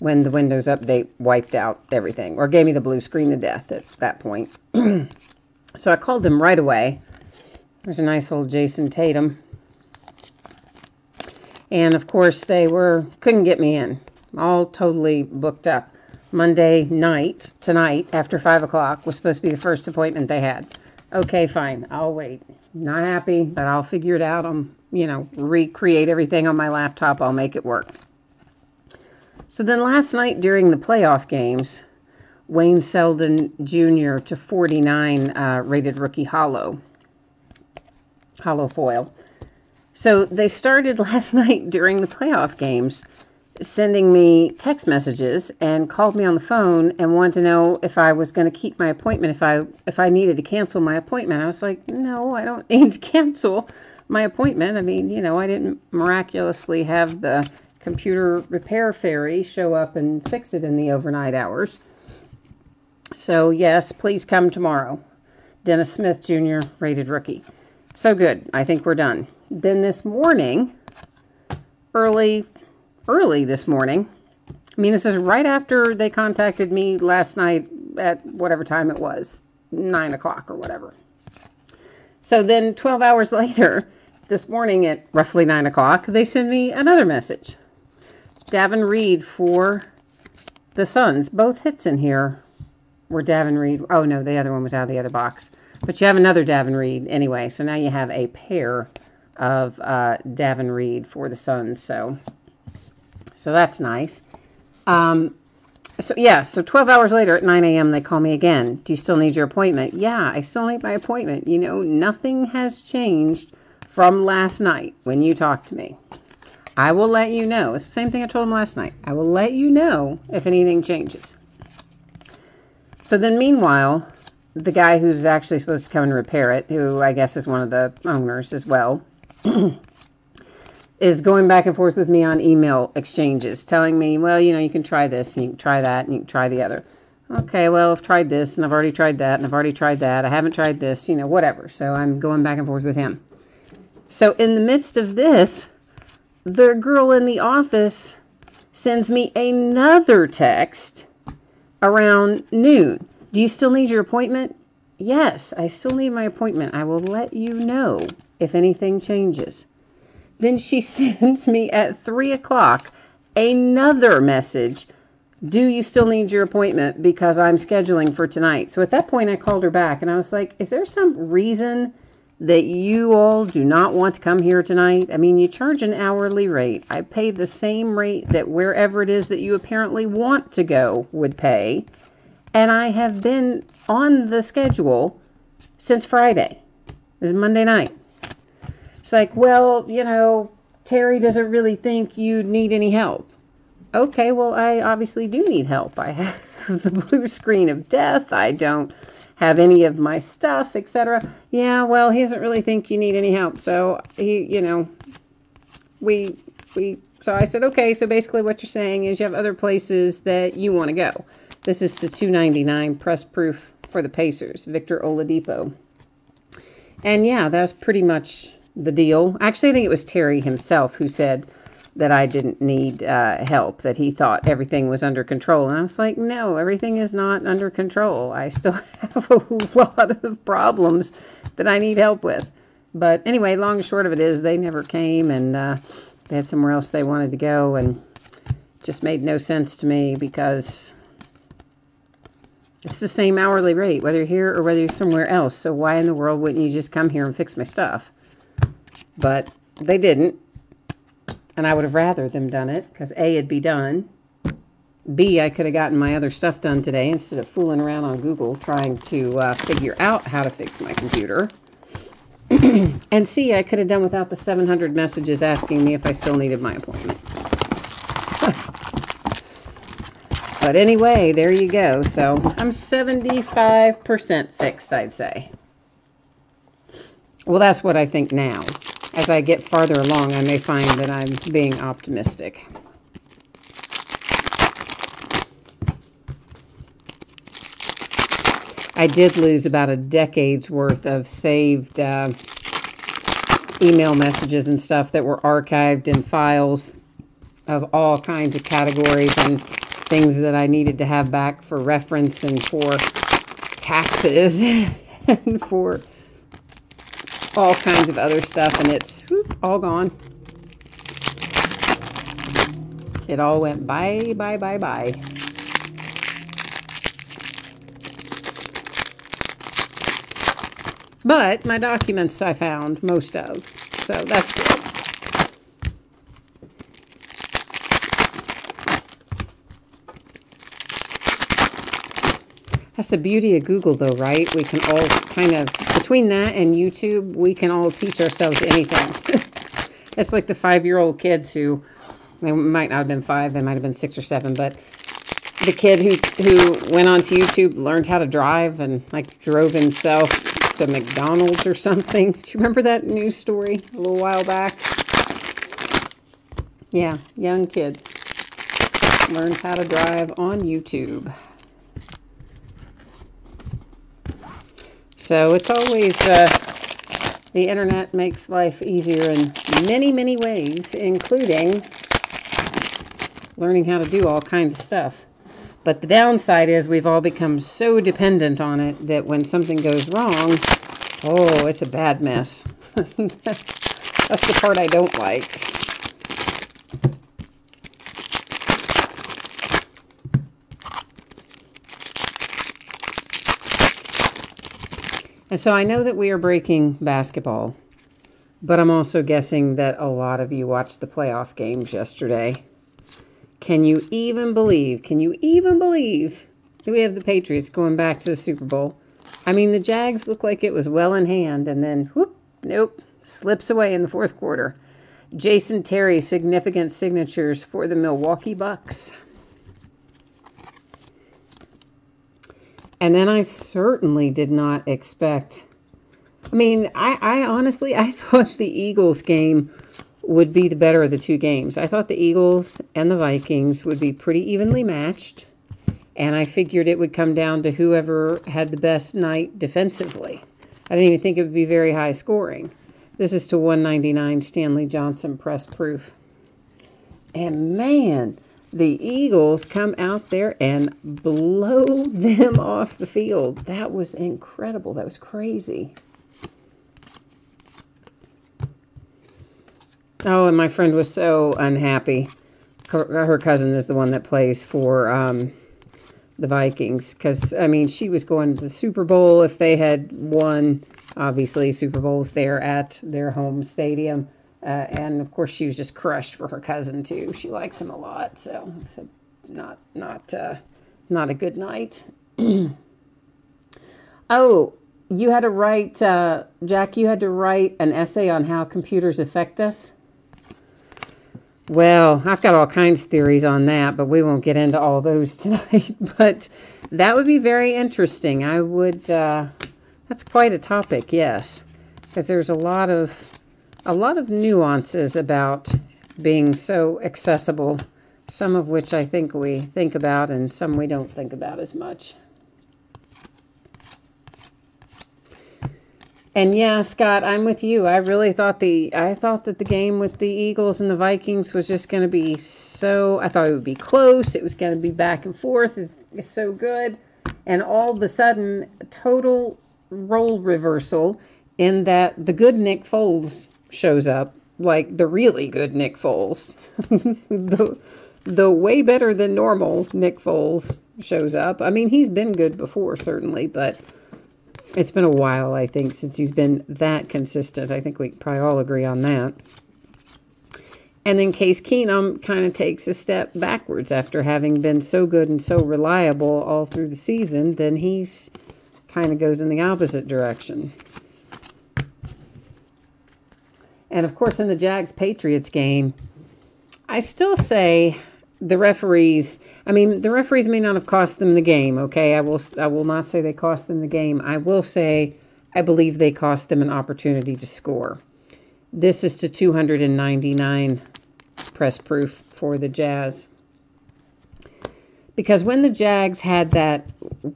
when the Windows update wiped out everything, or gave me the blue screen to death at that point. So I called them right away. There's a nice old Jason Tatum. And, of course, they couldn't get me in. All totally booked up. Monday night, tonight, after 5 o'clock, was supposed to be the first appointment they had. Okay, fine, I'll wait. Not happy, but I'll figure it out. I'll, recreate everything on my laptop. I'll make it work. So then last night during the playoff games, Wayne Selden Jr. to 49 rated rookie hollow foil. So they started last night during the playoff games sending me text messages and called me on the phone and wanted to know if I was going to keep my appointment, if I needed to cancel my appointment. I was like, no, I don't need to cancel my appointment. I mean, I didn't miraculously have the computer repair fairy show up and fix it in the overnight hours. So yes, please come tomorrow. Dennis Smith Jr., rated rookie. So good. I think we're done. Then this morning, early this morning, I mean, this is right after they contacted me last night at whatever time it was, 9 o'clock or whatever. So then 12 hours later, this morning at roughly 9 o'clock, they send me another message. Davin Reed for the Suns. Both hits in here were Davin Reed. Oh, no, the other one was out of the other box. But you have another Davin Reed anyway, so now you have a pair of Davin Reed for the Suns, so that's nice. So 12 hours later at 9 a.m. they call me again. Do you still need your appointment? Yeah, I still need my appointment. Nothing has changed from last night when you talked to me. I will let you know. It's the same thing I told him last night. I will let you know if anything changes. So then meanwhile, the guy who's actually supposed to come and repair it, who I guess is one of the owners as well, is going back and forth with me on email exchanges, telling me, well, you can try this, and you can try that, and you can try the other. Okay, well, I've tried this, and I've already tried that, and I've already tried that. I haven't tried this, whatever. So I'm going back and forth with him. So in the midst of this, the girl in the office sends me another text around noon. Do you still need your appointment? Yes, I still need my appointment. I will let you know if anything changes. Then she sends me at 3 o'clock another message. Do you still need your appointment? Because I'm scheduling for tonight. So at that point, I called her back and I was like, is there some reason that you all do not want to come here tonight? I mean, you charge an hourly rate. I pay the same rate that wherever it is that you apparently want to go would pay. And I have been on the schedule since Friday. It was Monday night. It's like, well, Terry doesn't really think you need any help. Okay, well, I obviously do need help. I have the blue screen of death. I don't have any of my stuff, etc. Yeah, well, he doesn't really think you need any help. So so I said, okay, so basically what you're saying is you have other places that you want to go. This is the $2.99 press proof for the Pacers, Victor Oladipo. And yeah, that's pretty much the deal. Actually, I think it was Terry himself who said that I didn't need help, that he thought everything was under control. And I was like, no, everything is not under control. I still have a lot of problems that I need help with. But anyway, long and short of it is they never came, and they had somewhere else they wanted to go, and it just made no sense to me because it's the same hourly rate, whether you're here or whether you're somewhere else. So why in the world wouldn't you just come here and fix my stuff? But they didn't. And I would have rather them done it because A, it'd be done. B, I could have gotten my other stuff done today instead of fooling around on Google trying to figure out how to fix my computer. And C, I could have done without the 700 messages asking me if I still needed my appointment. But anyway, there you go. So I'm 75% fixed, I'd say. Well, that's what I think now. As I get farther along, I may find that I'm being optimistic. I did lose about a decade's worth of saved email messages and stuff that were archived in files of all kinds of categories and things that I needed to have back for reference and for taxes and for all kinds of other stuff, and it's all gone. It all went bye, bye, bye, bye. But my documents I found most of, so that's good. That's the beauty of Google, though, right? We can all kind of, between that and YouTube, we can all teach ourselves anything. It's like the 5-year-old kids who, they might not have been 5, they might have been 6 or 7, but the kid who went onto YouTube, learned how to drive, and like drove himself to McDonald's or something. Do you remember that news story a little while back? Yeah, young kid learned how to drive on YouTube. So it's always, the internet makes life easier in many, many ways, including learning how to do all kinds of stuff. But the downside is we've all become so dependent on it that when something goes wrong, oh, it's a bad mess. That's the part I don't like. And so I know that we are breaking basketball, but I'm also guessing that a lot of you watched the playoff games yesterday. Can you even believe that we have the Patriots going back to the Super Bowl? I mean, the Jags looked like it was well in hand, and then, whoop, nope, slips away in the fourth quarter. Jason Terry, significant signatures for the Milwaukee Bucks. And then I certainly did not expect, I mean, I honestly, I thought the Eagles game would be the better of the two games. I thought the Eagles and the Vikings would be pretty evenly matched, and I figured it would come down to whoever had the best night defensively. I didn't even think it would be very high scoring. This is to 199 Stanley Johnson press proof. And man, the Eagles come out there and blow them off the field. That was incredible. That was crazy. Oh, and my friend was so unhappy. Her cousin is the one that plays for the Vikings. Because, I mean, she was going to the Super Bowl if they had won. Obviously, Super Bowl's there at their home stadium. And, of course, she was just crushed for her cousin, too. She likes him a lot. So not a good night. Oh, you had to write, Jack, you had to write an essay on how computers affect us? Well, I've got all kinds of theories on that, but we won't get into all those tonight. But that would be very interesting. I would, that's quite a topic, yes. Because there's a lot of nuances about being so accessible, some of which I think we think about and some we don't think about as much. And yeah, Scott, I'm with you. I really thought that the game with the Eagles and the Vikings was just going to be I thought it would be close. It was going to be back and forth. It's so good. And all of a sudden, total role reversal in that the good Nick Foles shows up, like the really good Nick Foles. the way better than normal Nick Foles shows up. I mean, he's been good before, certainly, but it's been a while, I think, since he's been that consistent. I think we probably all agree on that. And then Case Keenum kind of takes a step backwards after having been so good and so reliable all through the season. Then he's kind of goes in the opposite direction. And, of course, in the Jags-Patriots game, I still say the referees may not have cost them the game, okay? I will not say they cost them the game. I will say I believe they cost them an opportunity to score. This is to 299 press proof for the Jazz. Because when the Jags had that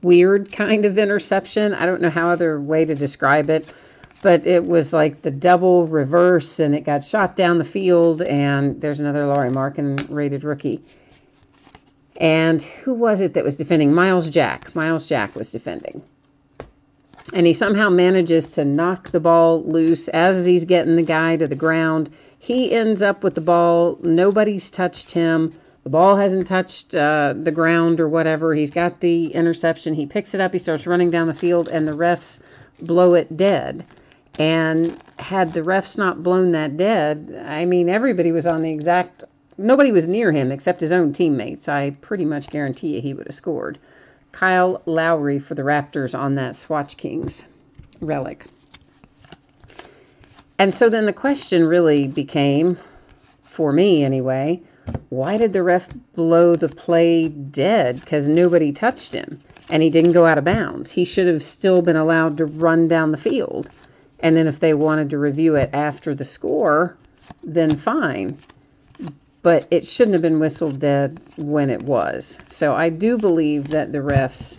weird kind of interception, I don't know how other way to describe it, but it was like the double reverse, and it got shot down the field, and there's another Lauri Markkanen rated rookie. And who was it that was defending? Miles Jack. Miles Jack was defending. And he somehow manages to knock the ball loose as he's getting the guy to the ground. He ends up with the ball. Nobody's touched him. The ball hasn't touched the ground or whatever. He's got the interception. He picks it up. He starts running down the field, and the refs blow it dead. And had the refs not blown that dead, I mean, everybody was on the exact... Nobody was near him except his own teammates. I pretty much guarantee you he would have scored. Kyle Lowry for the Raptors on that Swatch Kings relic. And so then the question really became, for me anyway, why did the ref blow the play dead? Because nobody touched him, and he didn't go out of bounds. He should have still been allowed to run down the field. And then if they wanted to review it after the score, then fine. But it shouldn't have been whistled dead when it was. So I do believe that the refs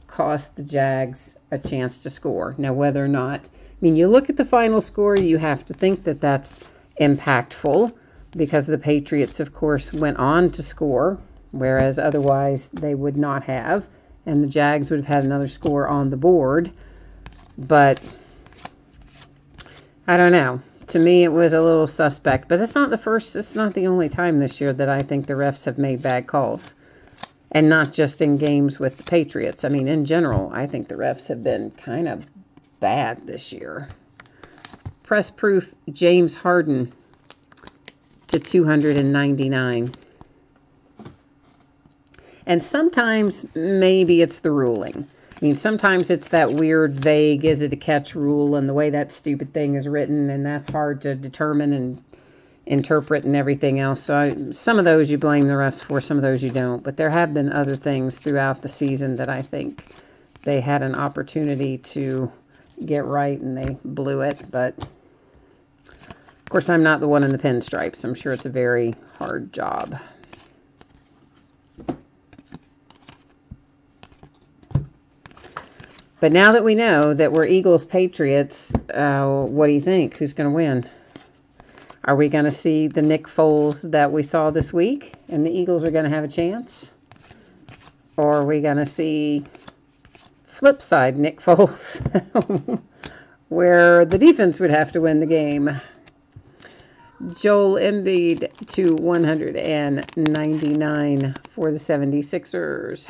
cost the Jags a chance to score. Now, whether or not... I mean, you look at the final score, you have to think that that's impactful, because the Patriots, of course, went on to score, whereas otherwise they would not have. And the Jags would have had another score on the board. But I don't know. To me, it was a little suspect. But it's not the only time this year that I think the refs have made bad calls. And not just in games with the Patriots. I mean, in general, I think the refs have been kind of bad this year. Press proof James Harden to 299. And sometimes maybe it's the ruling. I mean, sometimes it's that weird, vague, is it a catch rule, and the way that stupid thing is written, and that's hard to determine and interpret and everything else. So some of those you blame the refs for, some of those you don't. But there have been other things throughout the season that I think they had an opportunity to get right, and they blew it. But, of course, I'm not the one in the pinstripes. I'm sure it's a very hard job. But now that we know that we're Eagles-Patriots, what do you think? Who's going to win? Are we going to see the Nick Foles that we saw this week, and the Eagles are going to have a chance? Or are we going to see flip side Nick Foles, where the defense would have to win the game? Joel Embiid to 199 for the 76ers.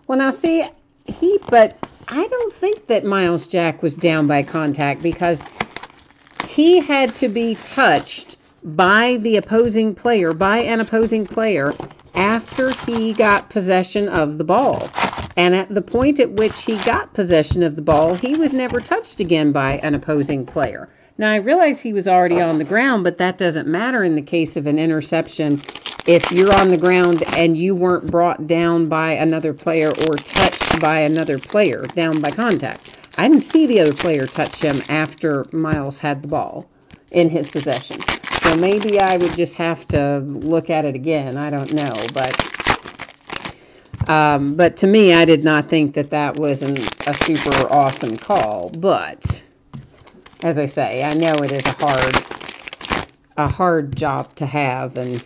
Well, now see, but I don't think that Miles Jack was down by contact, because he had to be touched by the opposing player, by an opposing player, after he got possession of the ball. And at the point at which he got possession of the ball, he was never touched again by an opposing player. Now, I realize he was already on the ground, but that doesn't matter in the case of an interception. If you're on the ground and you weren't brought down by another player or touched by another player, down by contact. I didn't see the other player touch him after Miles had the ball in his possession. So maybe I would just have to look at it again. I don't know. But to me, I did not think that that was a super awesome call. But as I say, I know it is a hard job to have, and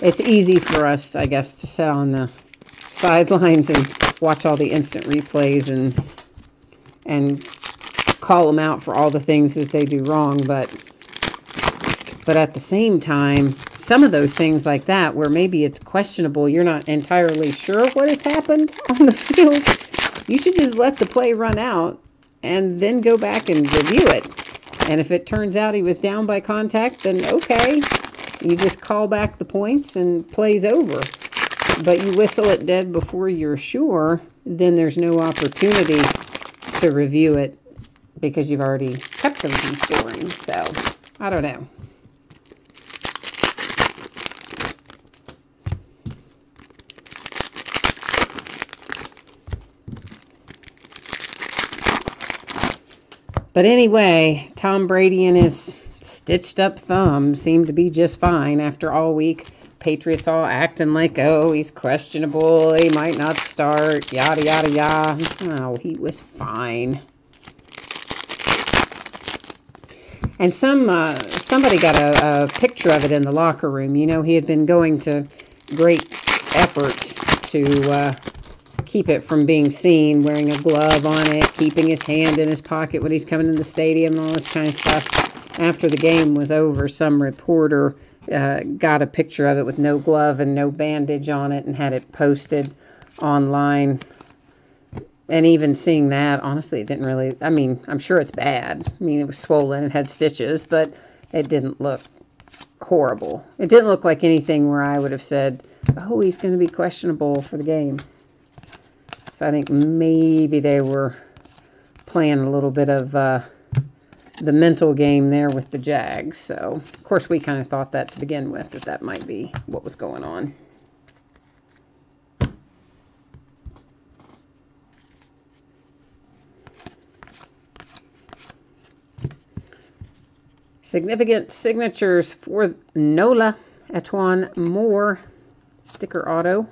it's easy for us, I guess, to sit on the sidelines and watch all the instant replays and call them out for all the things that they do wrong. But at the same time, some of those things like that, where maybe it's questionable, you're not entirely sure what has happened on the field, you should just let the play run out and then go back and review it. And if it turns out he was down by contact, then okay. You just call back the points and play's over. But you whistle it dead before you're sure, then there's no opportunity to review it because you've already kept them from storing. So, I don't know. But anyway, Tom Brady and his stitched up thumb seemed to be just fine after all week. Patriots all acting like, oh, he's questionable, he might not start, yada, yada, yada. Oh, he was fine. And somebody got a picture of it in the locker room. You know, he had been going to great effort to keep it from being seen, wearing a glove on it, keeping his hand in his pocket when he's coming in the stadium, and all this kind of stuff. After the game was over, some reporter got a picture of it with no glove and no bandage on it and had it posted online. And even seeing that, honestly, it didn't really, I mean, I'm sure it's bad. I mean, it was swollen, it had stitches, but it didn't look horrible. It didn't look like anything where I would have said, oh, he's going to be questionable for the game. So I think maybe they were playing a little bit of the mental game there with the Jags. So, of course, we kind of thought that to begin with, that might be what was going on. Significant signatures for Nola, Etwan Moore, sticker auto.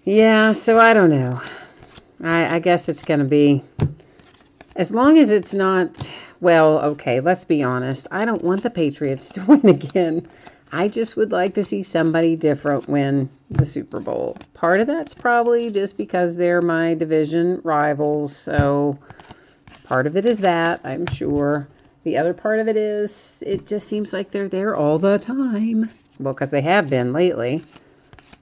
Yeah, so I don't know. I guess it's going to be, as long as it's not, well, okay, let's be honest. I don't want the Patriots to win again. I just would like to see somebody different win the Super Bowl. Part of that's probably just because they're my division rivals, so part of it is that, I'm sure. The other part of it is, it just seems like they're there all the time. Well, because they have been lately.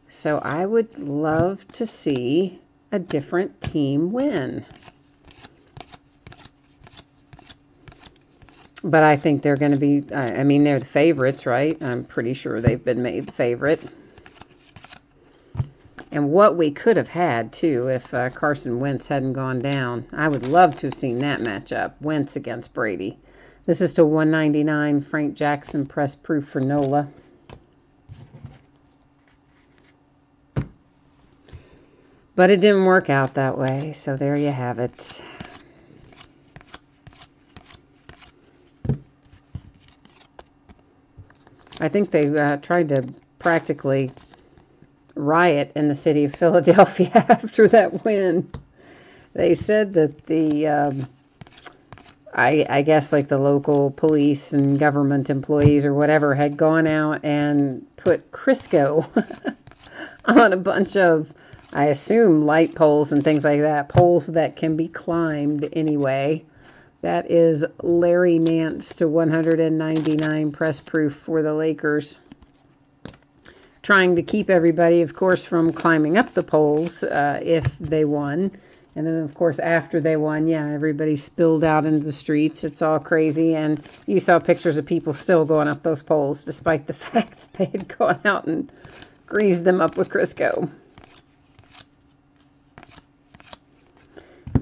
So I would love to see a different team win. But I think they're going to be, I mean, they're the favorites, right? I'm pretty sure they've been made the favorite. And what we could have had, too, if Carson Wentz hadn't gone down. I would love to have seen that matchup, Wentz against Brady. This is to 199, Frank Jackson, press proof for Nola. But it didn't work out that way, so there you have it. I think they tried to practically riot in the city of Philadelphia after that win. They said that the, I guess like the local police and government employees or whatever had gone out and put Crisco on a bunch of, I assume, light poles and things like that. Poles that can be climbed anyway. That is Larry Nance to 199 press proof for the Lakers. Trying to keep everybody, of course, from climbing up the poles if they won. And then, of course, after they won, yeah, everybody spilled out into the streets. It's all crazy. And you saw pictures of people still going up those poles, despite the fact that they had gone out and greased them up with Crisco.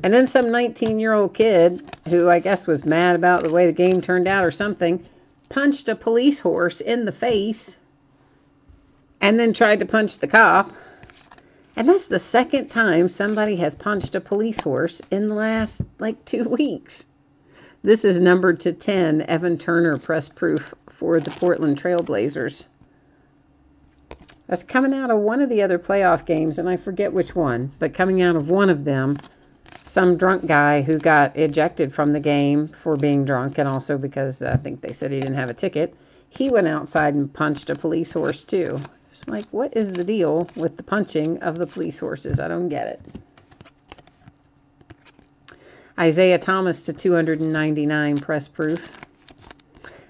And then some 19-year-old kid, who I guess was mad about the way the game turned out or something, punched a police horse in the face and then tried to punch the cop. And that's the second time somebody has punched a police horse in the last, 2 weeks. This is numbered to 10, Evan Turner press proof for the Portland Trailblazers. That's coming out of one of the other playoff games, and I forget which one, but coming out of one of them, some drunk guy who got ejected from the game for being drunk, and also because I think they said he didn't have a ticket, he went outside and punched a police horse too. It's like, what is the deal with the punching of the police horses? I don't get it. Isaiah Thomas to 299 press proof.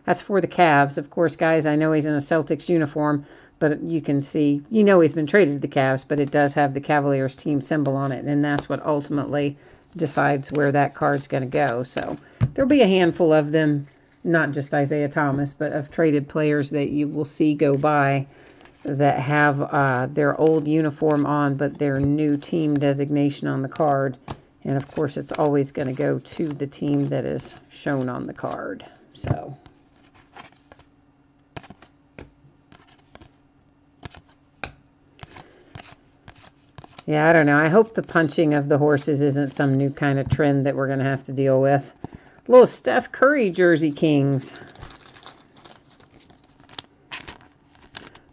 That's for the Cavs. Of course, guys, I know he's in a Celtics uniform, but you can see, he's been traded to the Cavs, but it does have the Cavaliers team symbol on it, and that's what ultimately decides where that card's going to go. So there'll be a handful of them not just Isaiah Thomas, but of traded players that you will see go by that have their old uniform on, but their new team designation on the card. And of course, it's always going to go to the team that is shown on the card. So, yeah, I don't know. I hope the punching of the horses isn't some new kind of trend that we're going to have to deal with. Little Steph Curry Jersey Kings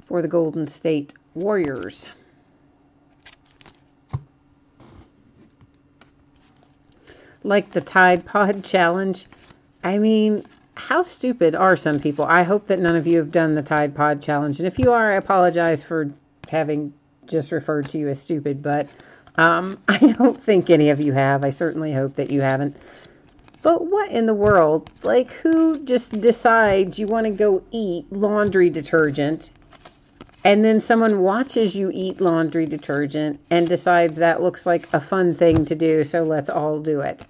for the Golden State Warriors. Like the Tide Pod Challenge. I mean, how stupid are some people? I hope that none of you have done the Tide Pod Challenge. And if you are, I apologize for having just referred to you as stupid. But I don't think any of you have. I certainly hope that you haven't. But what in the world? Like, who just decides you want to go eat laundry detergent, and then someone watches you eat laundry detergent and decides that looks like a fun thing to do, so let's all do it?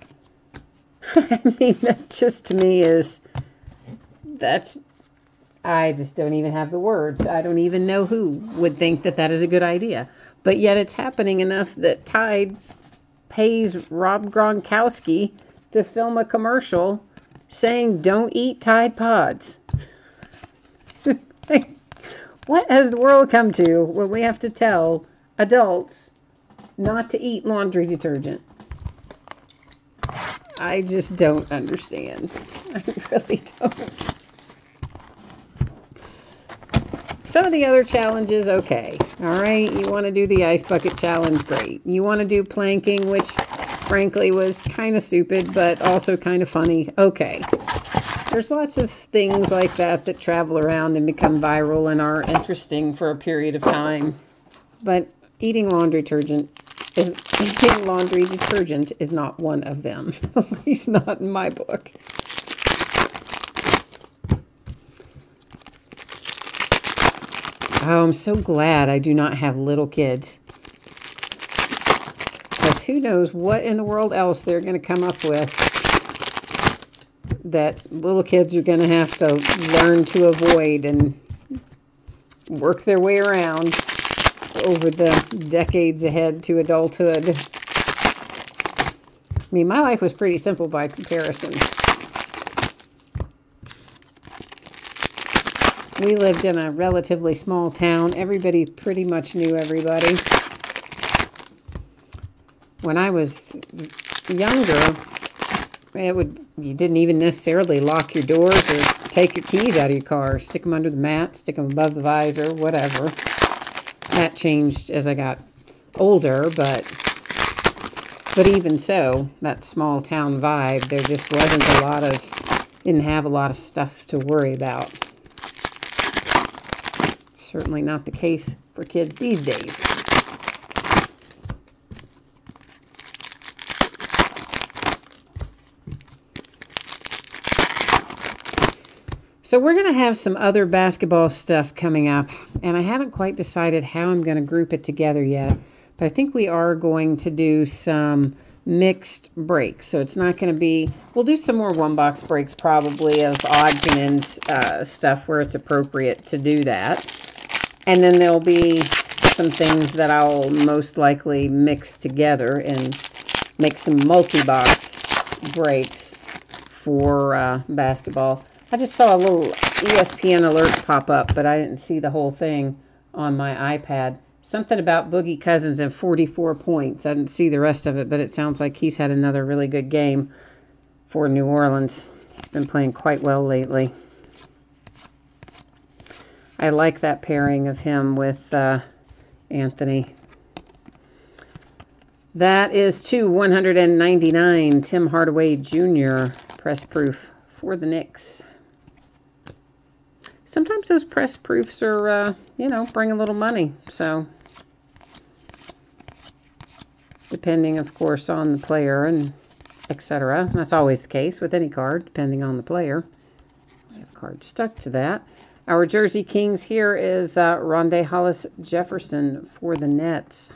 I mean, that just to me is, I just don't even have the words. I don't even know who would think that that is a good idea. But yet it's happening enough that Tide pays Rob Gronkowski to film a commercial saying, don't eat Tide Pods. What has the world come to when we have to tell adults not to eat laundry detergent? I just don't understand. I really don't. Some of the other challenges, okay. All right, you want to do the ice bucket challenge, great. You want to do planking, which frankly was kind of stupid, but also kind of funny, okay. There's lots of things like that that travel around and become viral and are interesting for a period of time. But eating laundry detergent is not one of them. At least not in my book. Oh, I'm so glad I do not have little kids. Because who knows what in the world else they're going to come up with that little kids are going to have to learn to avoid and work their way around over the decades ahead to adulthood. I mean, my life was pretty simple by comparison. We lived in a relatively small town. Everybody pretty much knew everybody. When I was younger, you didn't even necessarily lock your doors or take your keys out of your car. Stick them under the mat, stick them above the visor, whatever. That changed as I got older, but even so, that small town vibe, there just didn't have a lot of stuff to worry about. Certainly not the case for kids these days. So we're going to have some other basketball stuff coming up, and I haven't quite decided how I'm going to group it together yet, but I think we are going to do some mixed breaks. So it's not going to be, we'll do some more one-box breaks probably of odds and ends stuff where it's appropriate to do that. And then there'll be some things that I'll most likely mix together and make some multi-box breaks for basketball. I just saw a little ESPN alert pop up, but I didn't see the whole thing on my iPad. Something about Boogie Cousins and 44 points. I didn't see the rest of it, but it sounds like he's had another really good game for New Orleans. He's been playing quite well lately. I like that pairing of him with Anthony. That is to 199, Tim Hardaway Jr. press proof for the Knicks. Sometimes those press proofs are, bring a little money. So, depending, of course, on the player and etc. That's always the case with any card, depending on the player. I have a card stuck to that. Our Jersey Kings here is Rondae Hollis Jefferson for the Nets.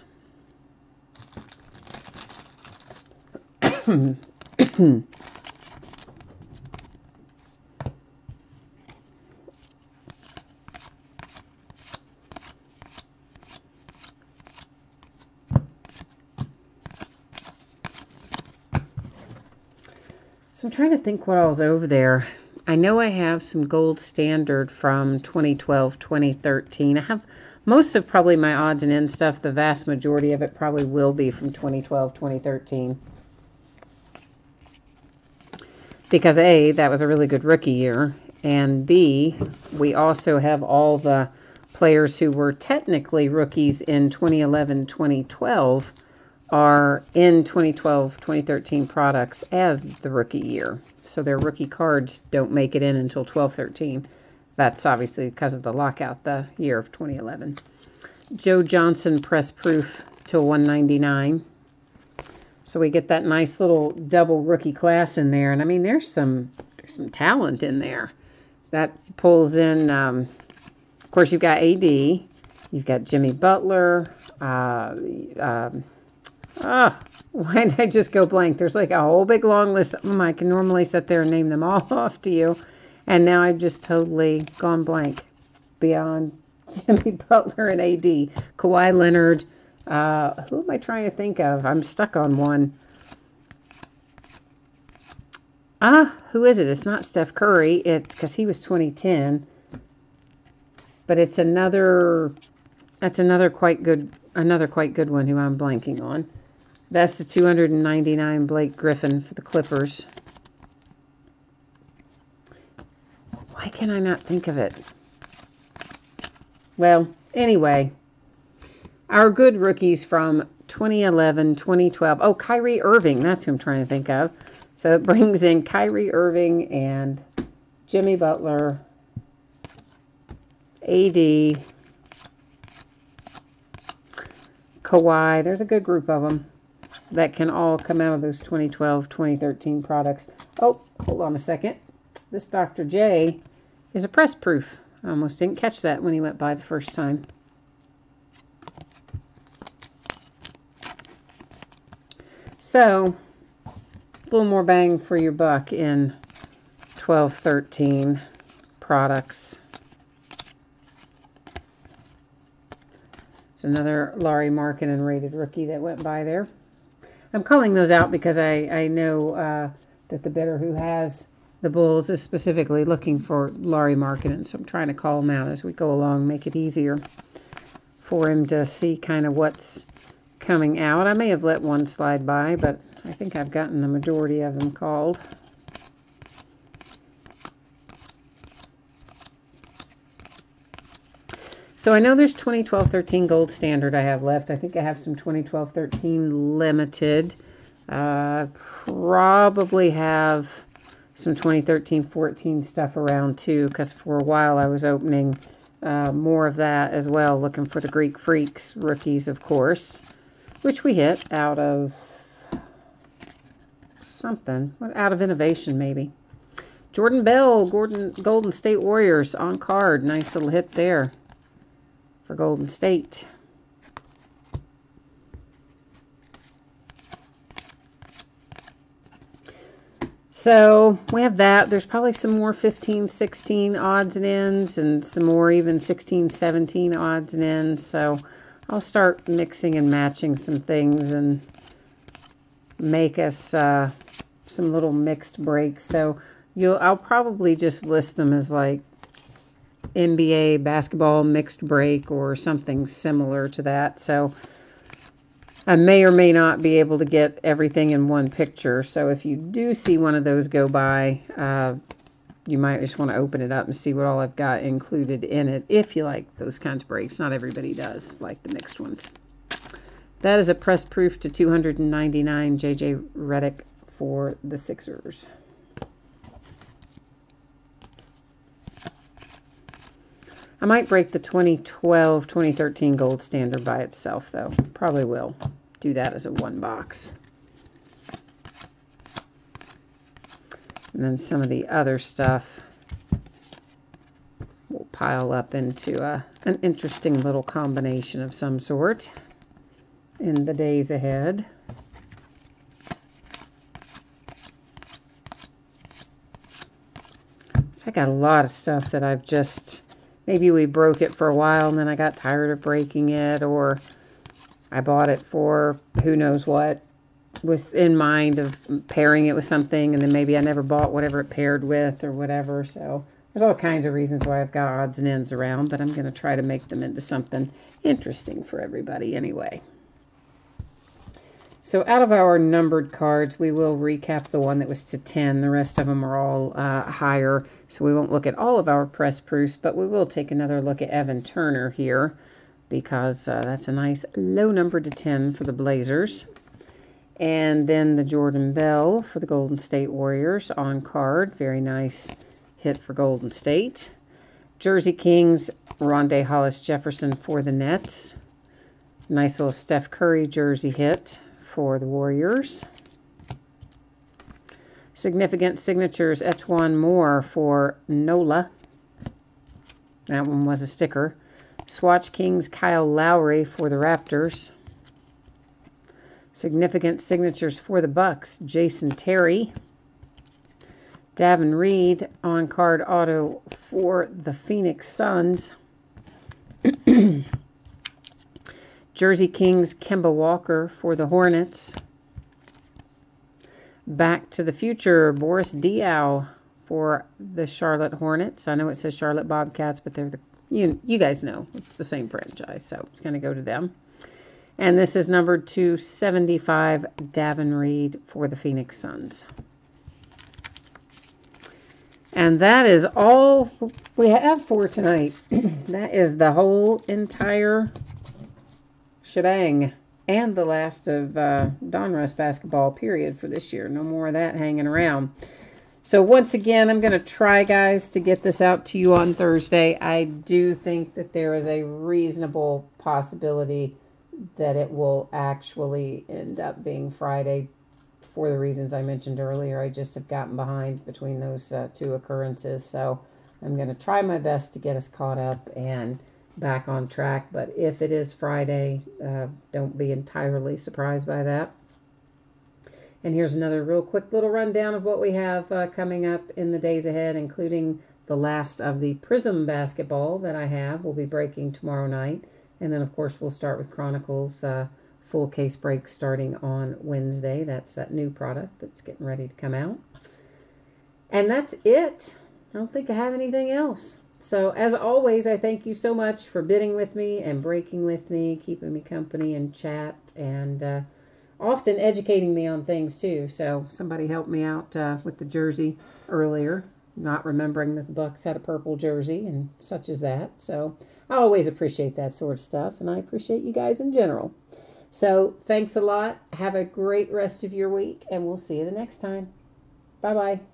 So I'm trying to think what all's over there. I know I have some gold standard from 2012, 2013. I have most of probably my odds and ends stuff. The vast majority of it probably will be from 2012, 2013. Because A, that was a really good rookie year. And B, we also have all the players who were technically rookies in 2011, 2012 are in 2012, 2013 products as the rookie year. So their rookie cards don't make it in until 12, 13. That's obviously because of the lockout the year of 2011. Joe Johnson press proof to 199. So we get that nice little double rookie class in there. And I mean, there's some talent in there. That pulls in, of course, you've got AD. You've got Jimmy Butler. Why did I just go blank? There's like a whole big long list of them. I can normally sit there and name them all off to you. And now I've just totally gone blank beyond Jimmy Butler and AD. Kawhi Leonard. Who am I trying to think of? I'm stuck on one. Who is it? It's not Steph Curry. It's because he was 2010. But it's another quite good one who I'm blanking on. That's the 299 Blake Griffin for the Clippers. Why can I not think of it? Well, anyway, our good rookies from 2011, 2012. Oh, Kyrie Irving. That's who I'm trying to think of. So it brings in Kyrie Irving and Jimmy Butler, AD, Kawhi. There's a good group of them that can all come out of those 2012, 2013 products. Oh, hold on a second. This Dr. J is a press proof. I almost didn't catch that when he went by the first time. So, a little more bang for your buck in 12, 13 products. It's another Larry Markkanen rated rookie that went by there. I'm calling those out because I know that the bidder who has the Bulls is specifically looking for Larry Markkanen. So I'm trying to call him out as we go along, make it easier for him to see kind of what's coming out. I may have let one slide by, but I think I've gotten the majority of them called. So I know there's 2012-13 gold standard I have left. I think I have some 2012-13 limited. Probably have some 2013-14 stuff around too, because for a while I was opening more of that as well, looking for the Greek Freaks rookies, of course, which we hit out of something, out of innovation maybe. Jordan Bell, Golden State Warriors on card. Nice little hit there for Golden State. So we have that. There's probably some more 15, 16 odds and ends and some more even 16, 17 odds and ends. So I'll start mixing and matching some things and make us some little mixed breaks. So I'll probably just list them as like NBA basketball mixed break or something similar to that. So I may or may not be able to get everything in one picture. So if you do see one of those go by, you might just want to open it up and see what all I've got included in it. If you like those kinds of breaks. Not everybody does like the mixed ones. That is a press proof to 299 J.J. Redick for the Sixers. I might break the 2012-2013 gold standard by itself, though. Probably will do that as a one box. And then some of the other stuff will pile up into an interesting little combination of some sort in the days ahead. So I got a lot of stuff that I've just... Maybe we broke it for a while and then I got tired of breaking it, or I bought it for who knows what, was in mind of pairing it with something, and then maybe I never bought whatever it paired with or whatever. So there's all kinds of reasons why I've got odds and ends around, but I'm going to try to make them into something interesting for everybody anyway. So out of our numbered cards, we will recap the one that was to 10. The rest of them are all higher, so we won't look at all of our press proofs, but we will take another look at Evan Turner here, because that's a nice low number to 10 for the Blazers. And then the Jordan Bell for the Golden State Warriors on card. Very nice hit for Golden State. Jersey Kings, Rondae Hollis-Jefferson for the Nets. Nice little Steph Curry jersey hit for the Warriors. Significant signatures, Etuan Moore for NOLA. That one was a sticker. Swatch Kings, Kyle Lowry for the Raptors. Significant signatures for the Bucks, Jason Terry. Davin Reed on card auto for the Phoenix Suns. Jersey Kings, Kemba Walker for the Hornets. Back to the Future, Boris Diaw for the Charlotte Hornets. I know it says Charlotte Bobcats, but they're the, you guys know it's the same franchise, so it's going to go to them. And this is numbered to 75, Davin Reed for the Phoenix Suns. And that is all we have for tonight. That is the whole entire shebang. And the last of Donruss basketball, period, for this year. No more of that hanging around. So once again, I'm going to try, guys, to get this out to you on Thursday. I do think that there is a reasonable possibility that it will actually end up being Friday for the reasons I mentioned earlier. I just have gotten behind between those two occurrences. So I'm going to try my best to get us caught up and back on track. But if it is Friday, don't be entirely surprised by that. And here's another real quick little rundown of what we have coming up in the days ahead, including the last of the Prism basketball that I have. We'll be breaking tomorrow night. And then, of course, we'll start with Chronicles full case break starting on Wednesday. That's that new product that's getting ready to come out. And that's it. I don't think I have anything else. So, as always, I thank you so much for bidding with me and breaking with me, keeping me company and chat, and often educating me on things, too. So, somebody helped me out with the jersey earlier, not remembering that the Bucks had a purple jersey and such as that. So, I always appreciate that sort of stuff, and I appreciate you guys in general. So, thanks a lot. Have a great rest of your week, and we'll see you the next time. Bye-bye.